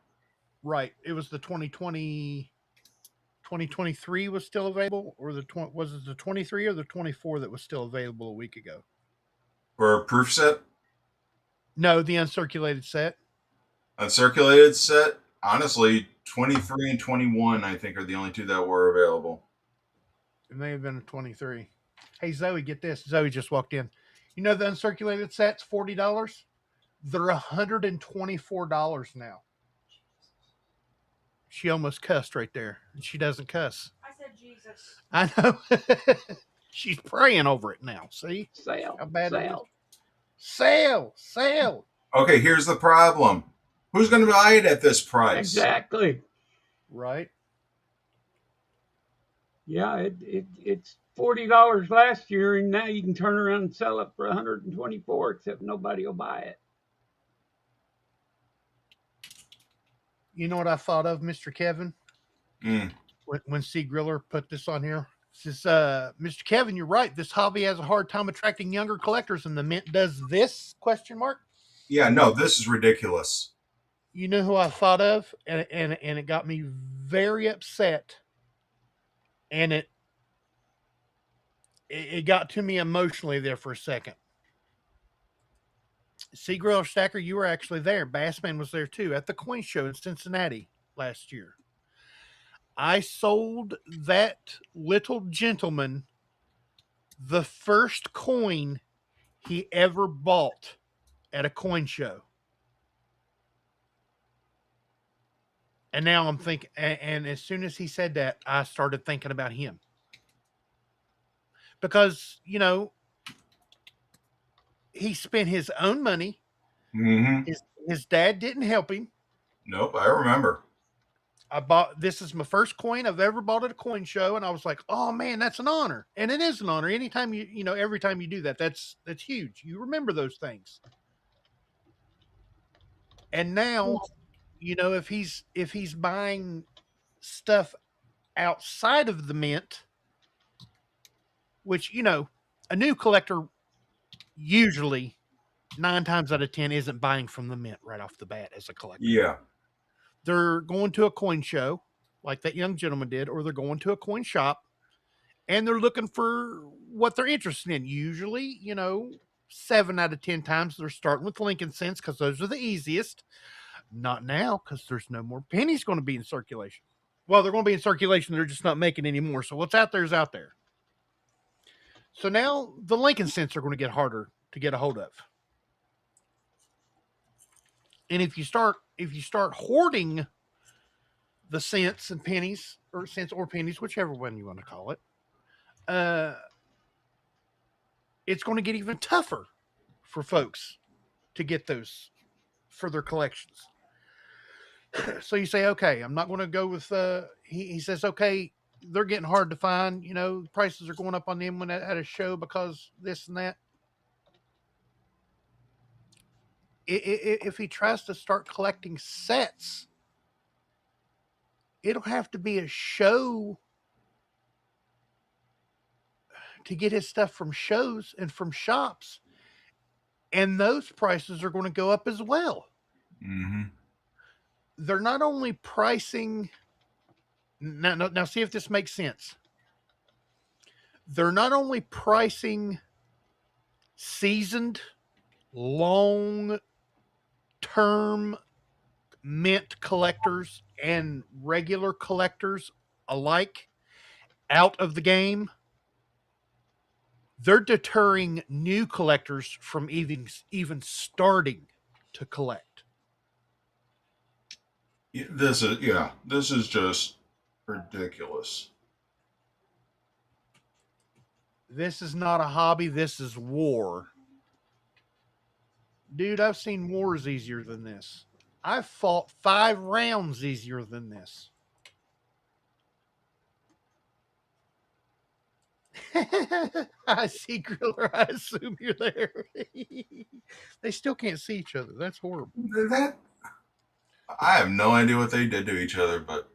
Speaker 1: Right. It was the 2023 was still available, or was it the 23 or the 24 that was still available a week ago?
Speaker 2: For a proof set?
Speaker 1: No, the uncirculated set.
Speaker 2: Uncirculated set? Honestly, 23 and 21, I think, are the only two that were available.
Speaker 1: It may have been a 23. Hey, Zoe, get this. Zoe just walked in. You know the uncirculated set's $40? They're $124 now. She almost cussed right there. And she doesn't cuss.
Speaker 4: I said Jesus.
Speaker 1: I know. She's praying over it now. See?
Speaker 3: Sale.
Speaker 1: How bad it is.
Speaker 3: Sale.
Speaker 1: Sale.
Speaker 2: Okay, here's the problem. Who's going to buy it at this price?
Speaker 3: Exactly.
Speaker 1: Right.
Speaker 3: Yeah, it's $40 last year, and now you can turn around and sell it for $124, except nobody will buy it.
Speaker 1: You know what I thought of, Mr. Kevin? When C. Griller put this on here? Says, Mr. Kevin, you're right. This hobby has a hard time attracting younger collectors, and the mint does this? ?
Speaker 2: Yeah, no, this is ridiculous.
Speaker 1: You know who I thought of? And it got me very upset. And it got to me emotionally there for a second. C. Griller Stacker, you were actually there. Bassman was there too at the coin show in Cincinnati last year. I sold that little gentleman the first coin he ever bought at a coin show. And now I'm thinking, and as soon as he said that, I started thinking about him. Because, you know, he spent his own money.
Speaker 2: Mm-hmm.
Speaker 1: His dad didn't help him.
Speaker 2: Nope, I remember.
Speaker 1: This is my first coin I've ever bought at a coin show, and I was like, oh man, that's an honor. And it is an honor. Anytime every time you do that, that's huge. You remember those things. And now, you know, if he's buying stuff outside of the mint, which, you know, a new collector usually 9 times out of 10 isn't buying from the mint right off the bat as a collector.
Speaker 2: Yeah.
Speaker 1: They're going to a coin show like that young gentleman did, or they're going to a coin shop and they're looking for what they're interested in. Usually, you know, 7 out of 10 times they're starting with Lincoln cents because those are the easiest. Not now, because there's no more pennies going to be in circulation. Well, they're going to be in circulation. They're just not making any more. So what's out there is out there. So now the Lincoln cents are going to get harder to get a hold of. And if you start hoarding the cents and pennies, or cents or pennies, whichever one you want to call it, it's going to get even tougher for folks to get those for their collections. So you say, okay, I'm not going to go with. He says, okay, they're getting hard to find. You know, prices are going up on them when at a show because this and that. If he tries to start collecting sets, it'll have to be a show to get his stuff from shows and from shops, and those prices are going to go up as well.
Speaker 2: Mm-hmm.
Speaker 1: They're not only pricing now. See if this makes sense. They're not only pricing seasoned, long term mint collectors and regular collectors alike out of the game. They're deterring new collectors from even starting to collect.
Speaker 2: This is just ridiculous.
Speaker 1: This is not a hobby. This is war. Dude, I've seen wars easier than this. I've fought 5 rounds easier than this. I see, Griller. I assume you're there. They still can't see each other. That's horrible.
Speaker 2: That I have no idea what they did to each other, but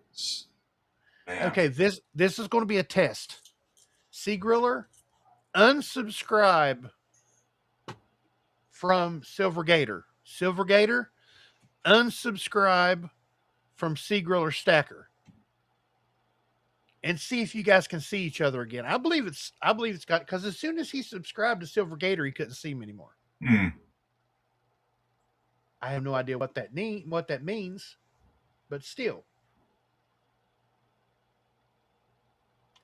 Speaker 2: man.
Speaker 1: Okay, this is going to be a test. See, Griller, unsubscribe from Silver Gator. Silver Gator, unsubscribe from Sea Griller Stacker. And see if you guys can see each other again. I believe it's got, because as soon as he subscribed to Silver Gator, he couldn't see me anymore. I have no idea what that means, but still.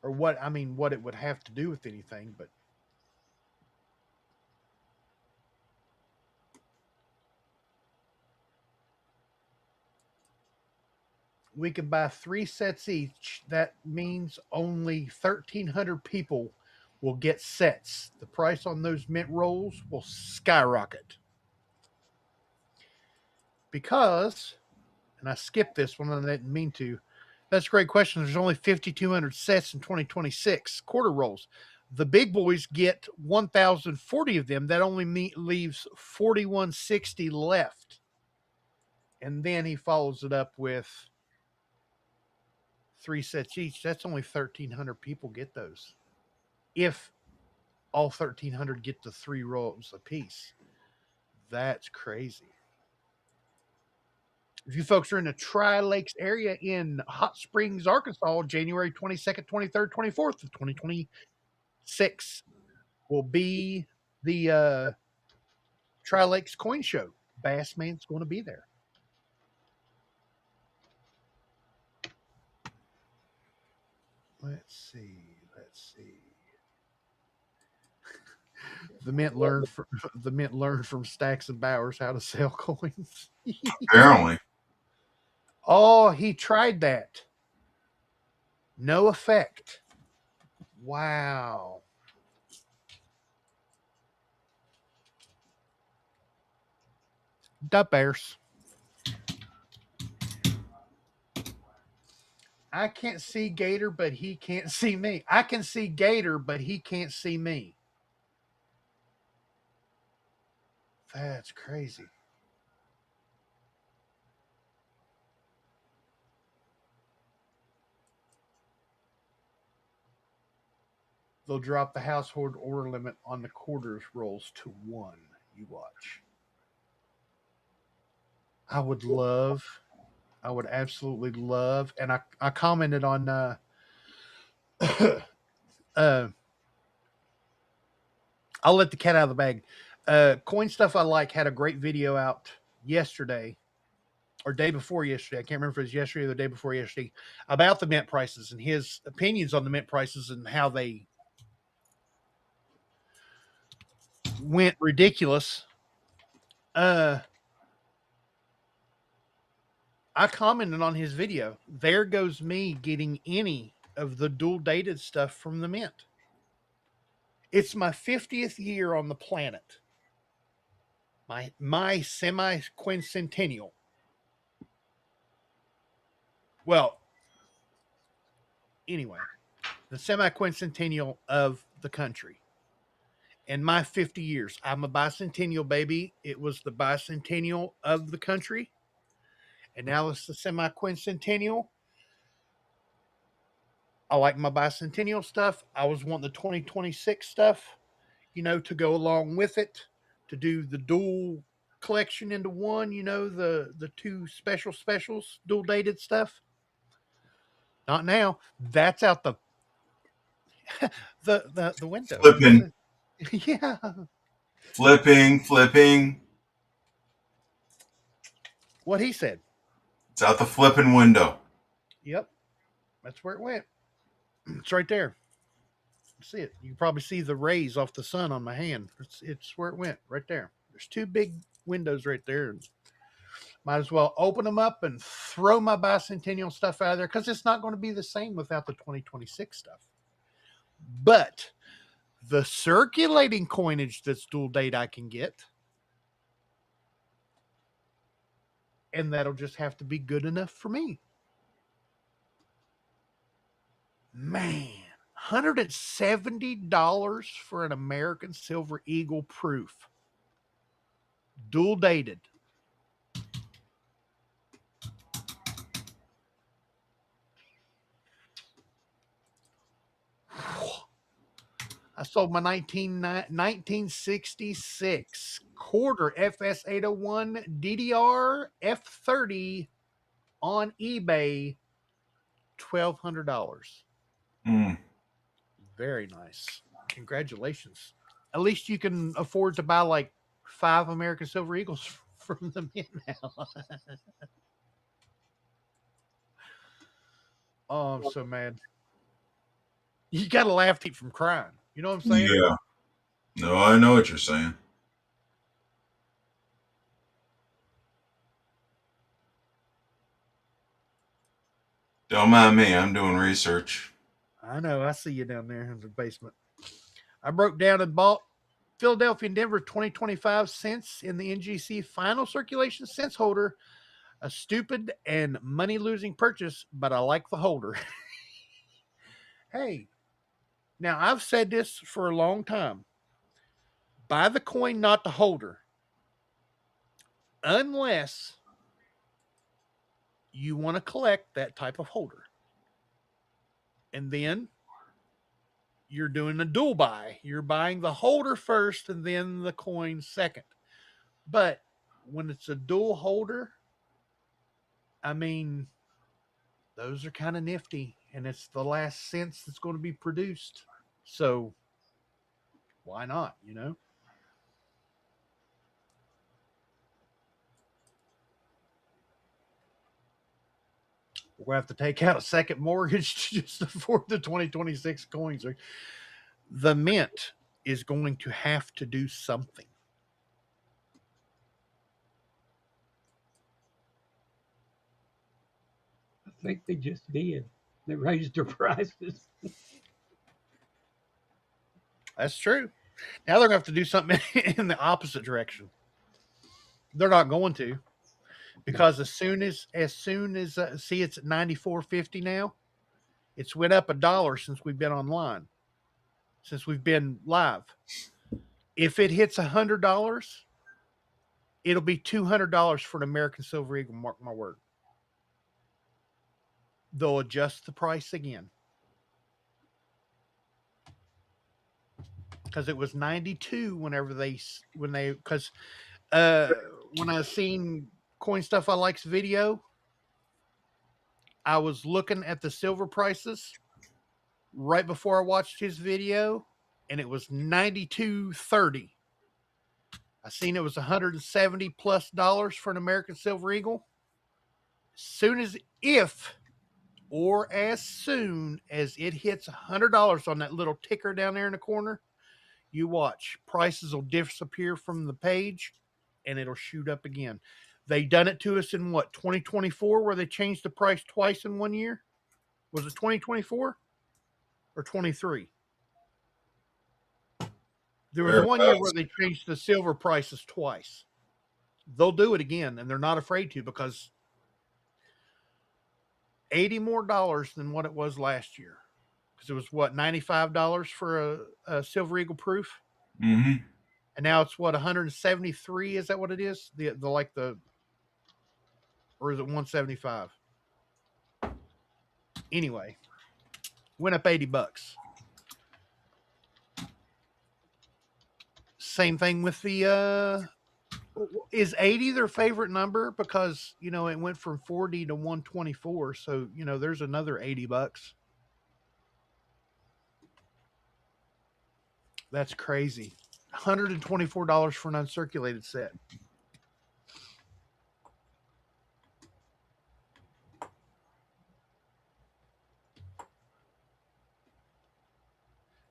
Speaker 1: Or what it would have to do with anything, but we can buy 3 sets each. That means only 1,300 people will get sets. The price on those mint rolls will skyrocket. Because, and I skipped this one and I didn't mean to, that's a great question. There's only 5,200 sets in 2026 quarter rolls. The big boys get 1,040 of them. That only leaves 4,160 left. And then he follows it up with 3 sets each. That's only 1,300 people get those. If all 1,300 get the 3 rolls apiece. That's crazy. If you folks are in the Tri-Lakes area in Hot Springs, Arkansas, January 22nd, 23rd, 24th of 2026 will be the Tri-Lakes Coin Show. Bassman's going to be there. Let's see. The Mint learned from Stacks and Bowers how to sell coins.
Speaker 2: Apparently.
Speaker 1: Oh, he tried that. No effect. Wow. Da Bears. I can't see Gator, but he can't see me. I can see Gator, but he can't see me. That's crazy. They'll drop the household order limit on the quarters rolls to 1. You watch. I would absolutely love, and I commented on I'll let the cat out of the bag. Coin Stuff I Like had a great video out yesterday or day before yesterday. I can't remember if it was yesterday or the day before yesterday about the mint prices and his opinions on the mint prices and how they went ridiculous. I commented on his video. There goes me getting any of the dual dated stuff from the mint. It's my 50th year on the planet. My semi quincentennial. Well, anyway, the semi-quincentennial of the country. In my 50 years, I'm a bicentennial baby. It was the bicentennial of the country. And now it's the semi-quincentennial. I like my bicentennial stuff. I was wanting the 2026 stuff, to go along with it, to do the dual collection into one, the two specials, dual dated stuff. Not now. That's out the window.
Speaker 2: Flipping.
Speaker 1: Yeah.
Speaker 2: Flipping.
Speaker 1: What he said.
Speaker 2: It's out the flipping window.
Speaker 1: Yep. That's where it went. It's right there. See it. You can probably see the rays off the sun on my hand. It's where it went, right there. There's two big windows right there. Might as well open them up and throw my bicentennial stuff out of there because it's not going to be the same without the 2026 stuff. But the circulating coinage that's dual date I can get, and that'll just have to be good enough for me. Man, $170 for an American Silver Eagle proof. Dual dated. I sold my 1966 quarter FS 801 DDR F30 on eBay, $1,200. Very nice. Congratulations. At least you can afford to buy like 5 American Silver Eagles from the mint now. Oh, I'm so mad. You got to laugh to keep from crying. You know what I'm saying?
Speaker 2: Yeah. No, I know what you're saying. Don't mind me. I'm doing research.
Speaker 1: I know. I see you down there in the basement. I broke down and bought Philadelphia and Denver 2025 cents in the NGC final circulation cents holder. A stupid and money-losing purchase, but I like the holder. Hey, now I've said this for a long time. Buy the coin, not the holder. Unless you want to collect that type of holder. And then you're doing a dual buy. You're buying the holder first and then the coin second. But when it's a dual holder, I mean, those are kind of nifty. And it's the last cents that's going to be produced. So why not, We're going to have to take out a second mortgage to just afford the 2026 coins. The mint is going to have to do something.
Speaker 3: I think they just did. They raised their prices.
Speaker 1: That's true. Now they're going to have to do something in the opposite direction. They're not going to, because as soon as see, it's at 94.50 now. It's went up $1 since we've been online, since we've been live. If it hits $100, it'll be $200 for an American Silver Eagle. Mark my word. They'll adjust the price again. Because it was 92 when I seen Coin Stuff I Like's video, I was looking at the silver prices right before I watched his video, and it was 92.30. I seen it was $170+ for an American Silver Eagle. As soon as it hits $100 on that little ticker down there in the corner, you watch. Prices will disappear from the page, and it'll shoot up again. They done it to us in 2024, where they changed the price twice in 1 year? Was it 2024 or 23? There was 1 year where they changed the silver prices twice. They'll do it again, and they're not afraid to, because $80 more than what it was last year. Because it was what, $95 for a Silver Eagle Proof?
Speaker 2: Mm-hmm.
Speaker 1: And now it's what, 173? Is that what it is? Or is it 175? Anyway, went up $80. Same thing with the is 80 their favorite number? Because it went from 40 to 124, so there's another $80. That's crazy. $124 for an uncirculated set.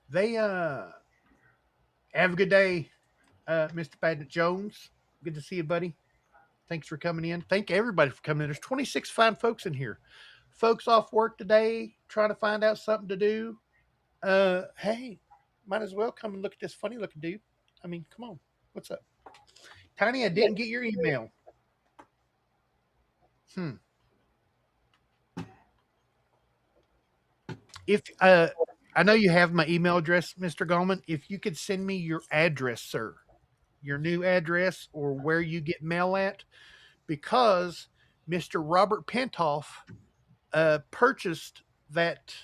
Speaker 1: They have a good day, Mr. Padgett Jones. Good to see you, buddy. Thanks for coming in. Thank everybody for coming in. There's 26 fine folks in here. Folks off work today, trying to find out something to do. Hey, might as well come and look at this funny looking dude. I mean, come on. What's up? Tiny, I didn't get your email. If I know you have my email address, Mr. Gallman. If you could send me your address, sir, your new address or where you get mail at, because Mr. Robert Pentoff purchased that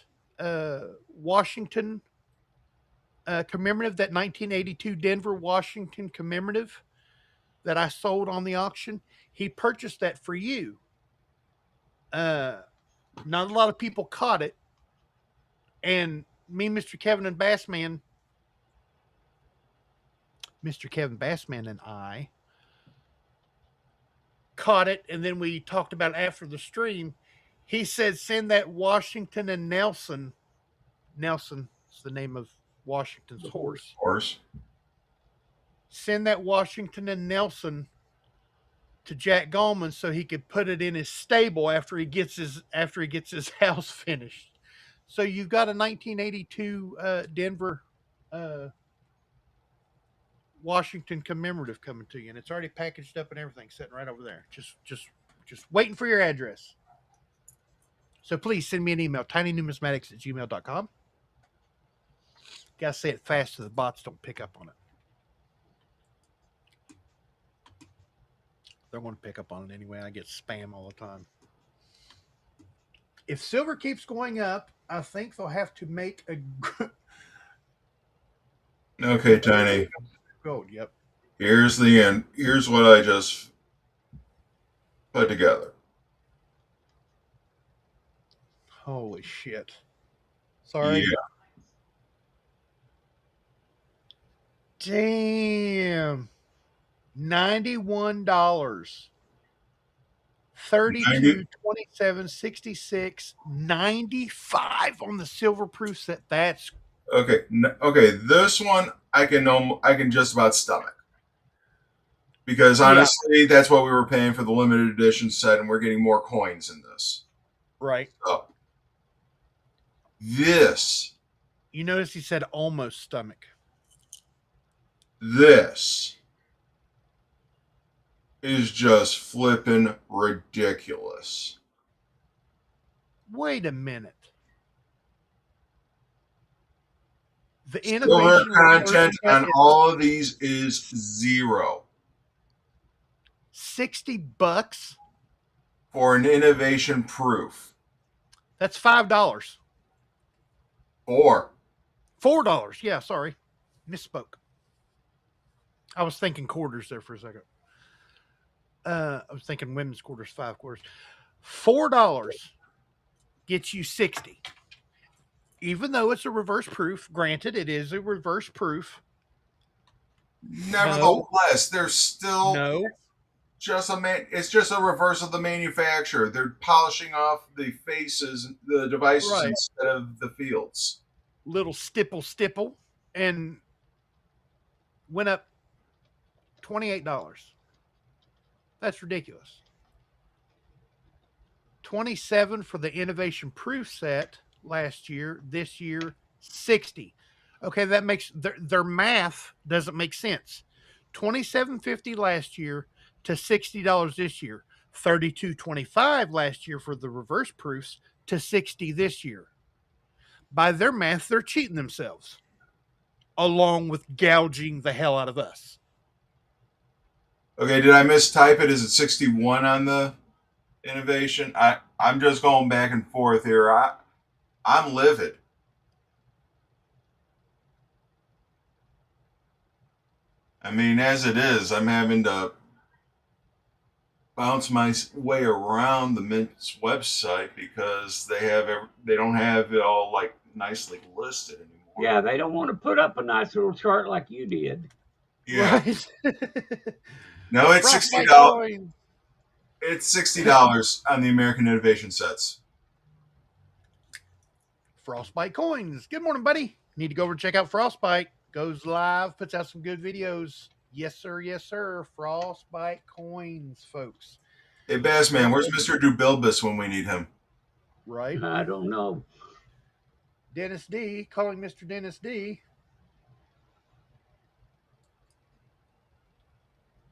Speaker 1: Washington commemorative, that 1982 Denver, Washington commemorative that I sold on the auction. He purchased that for you. Not a lot of people caught it. And me, Mr. Kevin Bassman and I caught it, and then we talked about it after the stream. He said, send that Washington and Nelson. Nelson is the name of Washington's horse. Send that Washington and Nelson to Jack Gallman so he could put it in his stable after he gets his house finished. So you've got a 1982 Denver Washington commemorative coming to you, and it's already packaged up and everything, sitting right over there. Just waiting for your address. So please send me an email, tinynumismatics@gmail.com. Gotta say it fast so the bots don't pick up on it. They're going to pick up on it anyway. I get spam all the time. If silver keeps going up, I think they'll have to make a...
Speaker 2: Okay, Tiny.
Speaker 1: Gold, yep.
Speaker 2: Here's the end. Here's what I just put together.
Speaker 1: Holy shit. Sorry.
Speaker 2: Yeah.
Speaker 1: Damn. $91. 32, 27, 66, 95 on the silver proof set. That's
Speaker 2: okay. Okay, this one I can just about stomach. Because honestly, that's what we were paying for the limited edition set, and we're getting more coins in this.
Speaker 1: Right.
Speaker 2: So, this.
Speaker 1: You notice he said almost stomach.
Speaker 2: This is just flipping ridiculous.
Speaker 1: Wait a minute. The
Speaker 2: silver content on all of these is 0.
Speaker 1: $60
Speaker 2: for an innovation proof.
Speaker 1: That's $5. $4. Yeah, sorry. Misspoke. I was thinking quarters there for a second. I was thinking women's quarters, 5 quarters. $4 gets you 60. Even though it's a reverse proof, granted, it is a reverse proof.
Speaker 2: Nevertheless, there's still it's just a reverse of the manufacturer. They're polishing off the faces, the devices instead of the fields.
Speaker 1: Little stipple, and went up $28. That's ridiculous. $27 for the innovation proof set last year. This year, $60. Okay, that makes their math doesn't make sense. $27.50 last year to $60 this year. $32.25 last year for the reverse proofs to $60 this year. By their math, they're cheating themselves, along with gouging the hell out of us.
Speaker 2: Okay, did I mistype it? Is it 61 on the innovation? I'm just going back and forth here. I'm livid. I mean, as it is, I'm having to bounce my way around the Mint's website because they don't have it all like nicely listed anymore.
Speaker 3: Yeah, they don't want to put up a nice little chart like you did.
Speaker 2: Yeah.
Speaker 1: Right?
Speaker 2: No, it's
Speaker 1: Frostbite
Speaker 2: $60.
Speaker 1: coin.
Speaker 2: It's $60 on the American Innovation sets.
Speaker 1: Frostbite coins. Good morning, buddy. Need to go over and check out Frostbite. Goes live, puts out some good videos. Yes, sir. Yes, sir. Frostbite coins, folks.
Speaker 2: Hey, Bassman, where's Mr. Dubilbus when we need him?
Speaker 1: Right?
Speaker 3: I don't know.
Speaker 1: Dennis D. Calling Mr. Dennis D.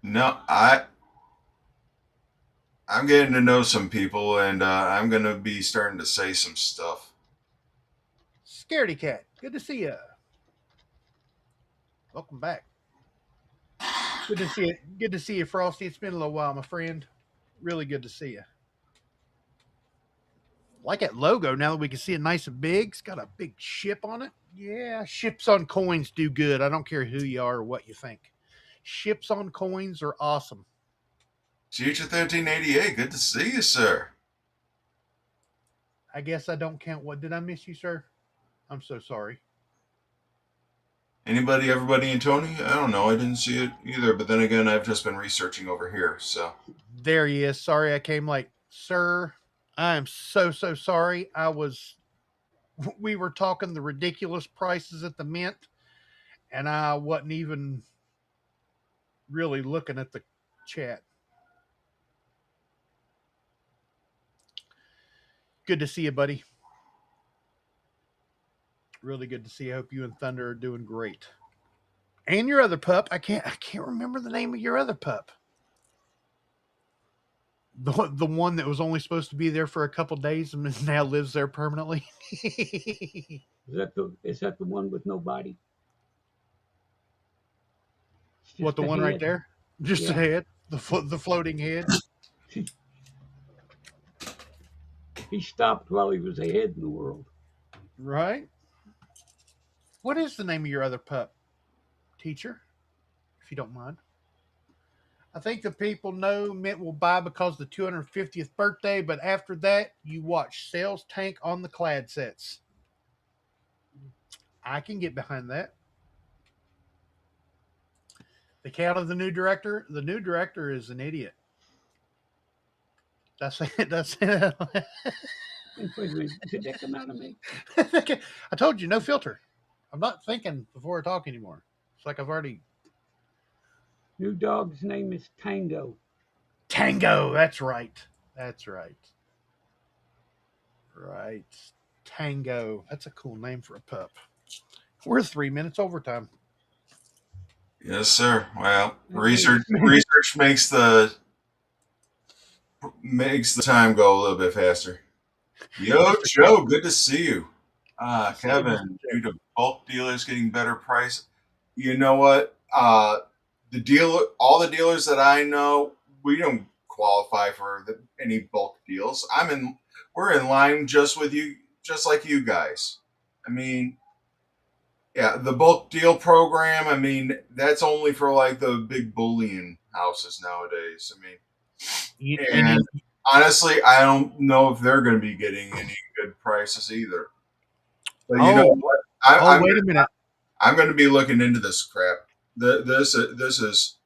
Speaker 2: No, I'm getting to know some people, and I'm going to be starting to say some stuff.
Speaker 1: Scaredy Cat. Good to see you. Welcome back. Good to see you. Good to see you, Frosty. It's been a little while, my friend. Really good to see you. Like that logo now that we can see it nice and big. It's got a big ship on it. Yeah, ships on coins do good. I don't care who you are or what you think. Ships on coins are awesome.
Speaker 2: Future 1388, good to see you, sir.
Speaker 1: I guess I don't count. What did I miss you, sir? I'm so sorry.
Speaker 2: Anybody, everybody, and Tony? I don't know. I didn't see it either. But then again, I've just been researching over here. So
Speaker 1: there he is. Sorry, I came late, sir. I am so sorry. We were talking the ridiculous prices at the Mint, and I wasn't even really looking at the chat. Good to see you, buddy. Really good to see you. I hope you and Thunder are doing great. And your other pup. I can't remember the name of your other pup. The one that was only supposed to be there for a couple days and now lives there permanently.
Speaker 3: Is that the one with no body?
Speaker 1: What, the one right there? Just the head, the floating head.
Speaker 3: He stopped while he was ahead in the world.
Speaker 1: Right. What is the name of your other pup, teacher? If you don't mind. I think the people know Mint will buy because the 250th birthday, but after that, you watch sales tank on the clad sets. I can get behind that. The count of the new director. The new director is an idiot. That's it. That's it.
Speaker 3: Wait a minute. Did that come out of me?
Speaker 1: I told you, no filter. I'm not thinking before I talk anymore. It's like I've already.
Speaker 3: New dog's name is Tango.
Speaker 1: Tango. That's right. That's right. Right. Tango. That's a cool name for a pup. We're 3 minutes overtime.
Speaker 2: yes, sir. Well, research makes the time go a little bit faster. Yo, Joe, good to see you. Kevin, due to bulk dealers getting better price. You know what? All the dealers that I know, we don't qualify for any bulk deals. We're in line just with you, just like you guys. I mean, yeah, the bulk deal program. I mean, that's only for like the big bullion houses nowadays. I mean, and honestly, I don't know if they're going to be getting any good prices either. But you know what?
Speaker 1: Wait a minute.
Speaker 2: I'm going to be looking into this crap. This is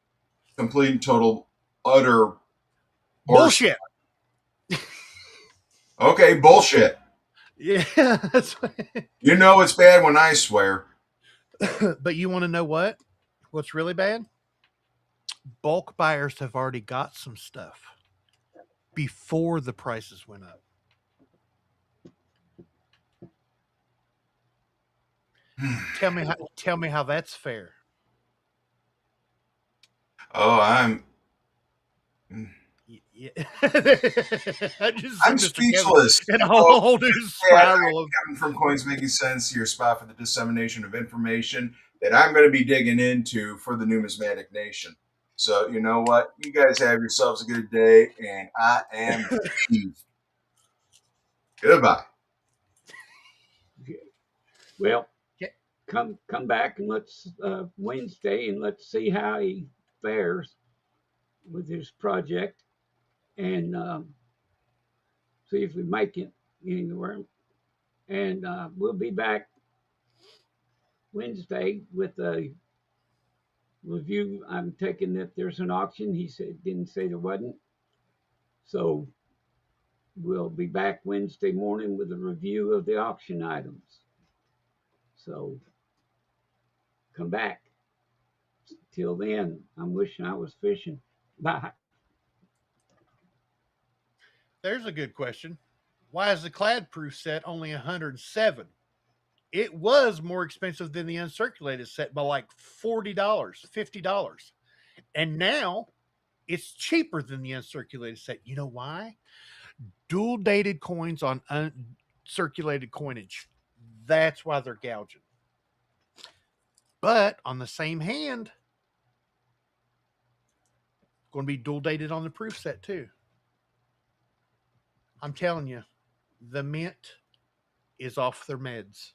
Speaker 2: complete and total utter
Speaker 1: bullshit.
Speaker 2: Okay, bullshit.
Speaker 1: Yeah, that's
Speaker 2: you know it's bad when I swear.
Speaker 1: But you want to know what? What's really bad? Bulk buyers have already got some stuff before the prices went up. Tell me how that's fair.
Speaker 2: Oh,
Speaker 1: Yeah. I just
Speaker 2: I'm
Speaker 1: see Mr. Kevin
Speaker 2: speechless.
Speaker 1: in a whole new spiral of
Speaker 2: Kevin from Coins Making Sense, your spot for the dissemination of information that I'm going to be digging into for the numismatic nation. So you know what? You guys have yourselves a good day, and I am peeved. Goodbye.
Speaker 3: Well,
Speaker 1: Okay.
Speaker 3: come back and let's Wednesday and let's see how he fares with his project and see if we make it anywhere. And we'll be back Wednesday with a review. I'm taking that there's an auction. He said didn't say there wasn't. So we'll be back Wednesday morning with a review of the auction items. So come back. Till then, I'm wishing I was fishing. Bye.
Speaker 1: There's a good question. Why is the clad proof set only 107? It was more expensive than the uncirculated set by like $40, $50. And now it's cheaper than the uncirculated set. You know why? Dual dated coins on uncirculated coinage. That's why they're gouging. But on the same hand, going to be dual dated on the proof set too. I'm telling you, the mint is off their meds.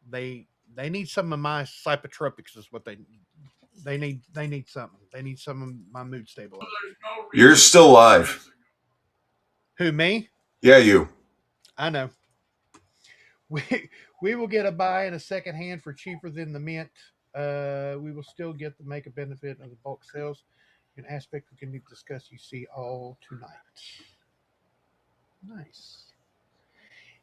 Speaker 1: They need some of my psychotropics is what they need. They need something. They need some of my mood stabilizer.
Speaker 2: You're still live.
Speaker 1: Who, me?
Speaker 2: Yeah, you.
Speaker 1: I know. We will get a buy in a second hand for cheaper than the mint. We will still get to make a benefit of the bulk sales. An aspect we can discuss. You see all tonight. Nice.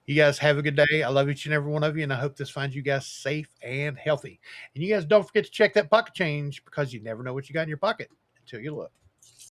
Speaker 1: You guys have a good day. I love each and every one of you, and I hope this finds you guys safe and healthy. And you guys don't forget to check that pocket change because you never know what you got in your pocket until you look.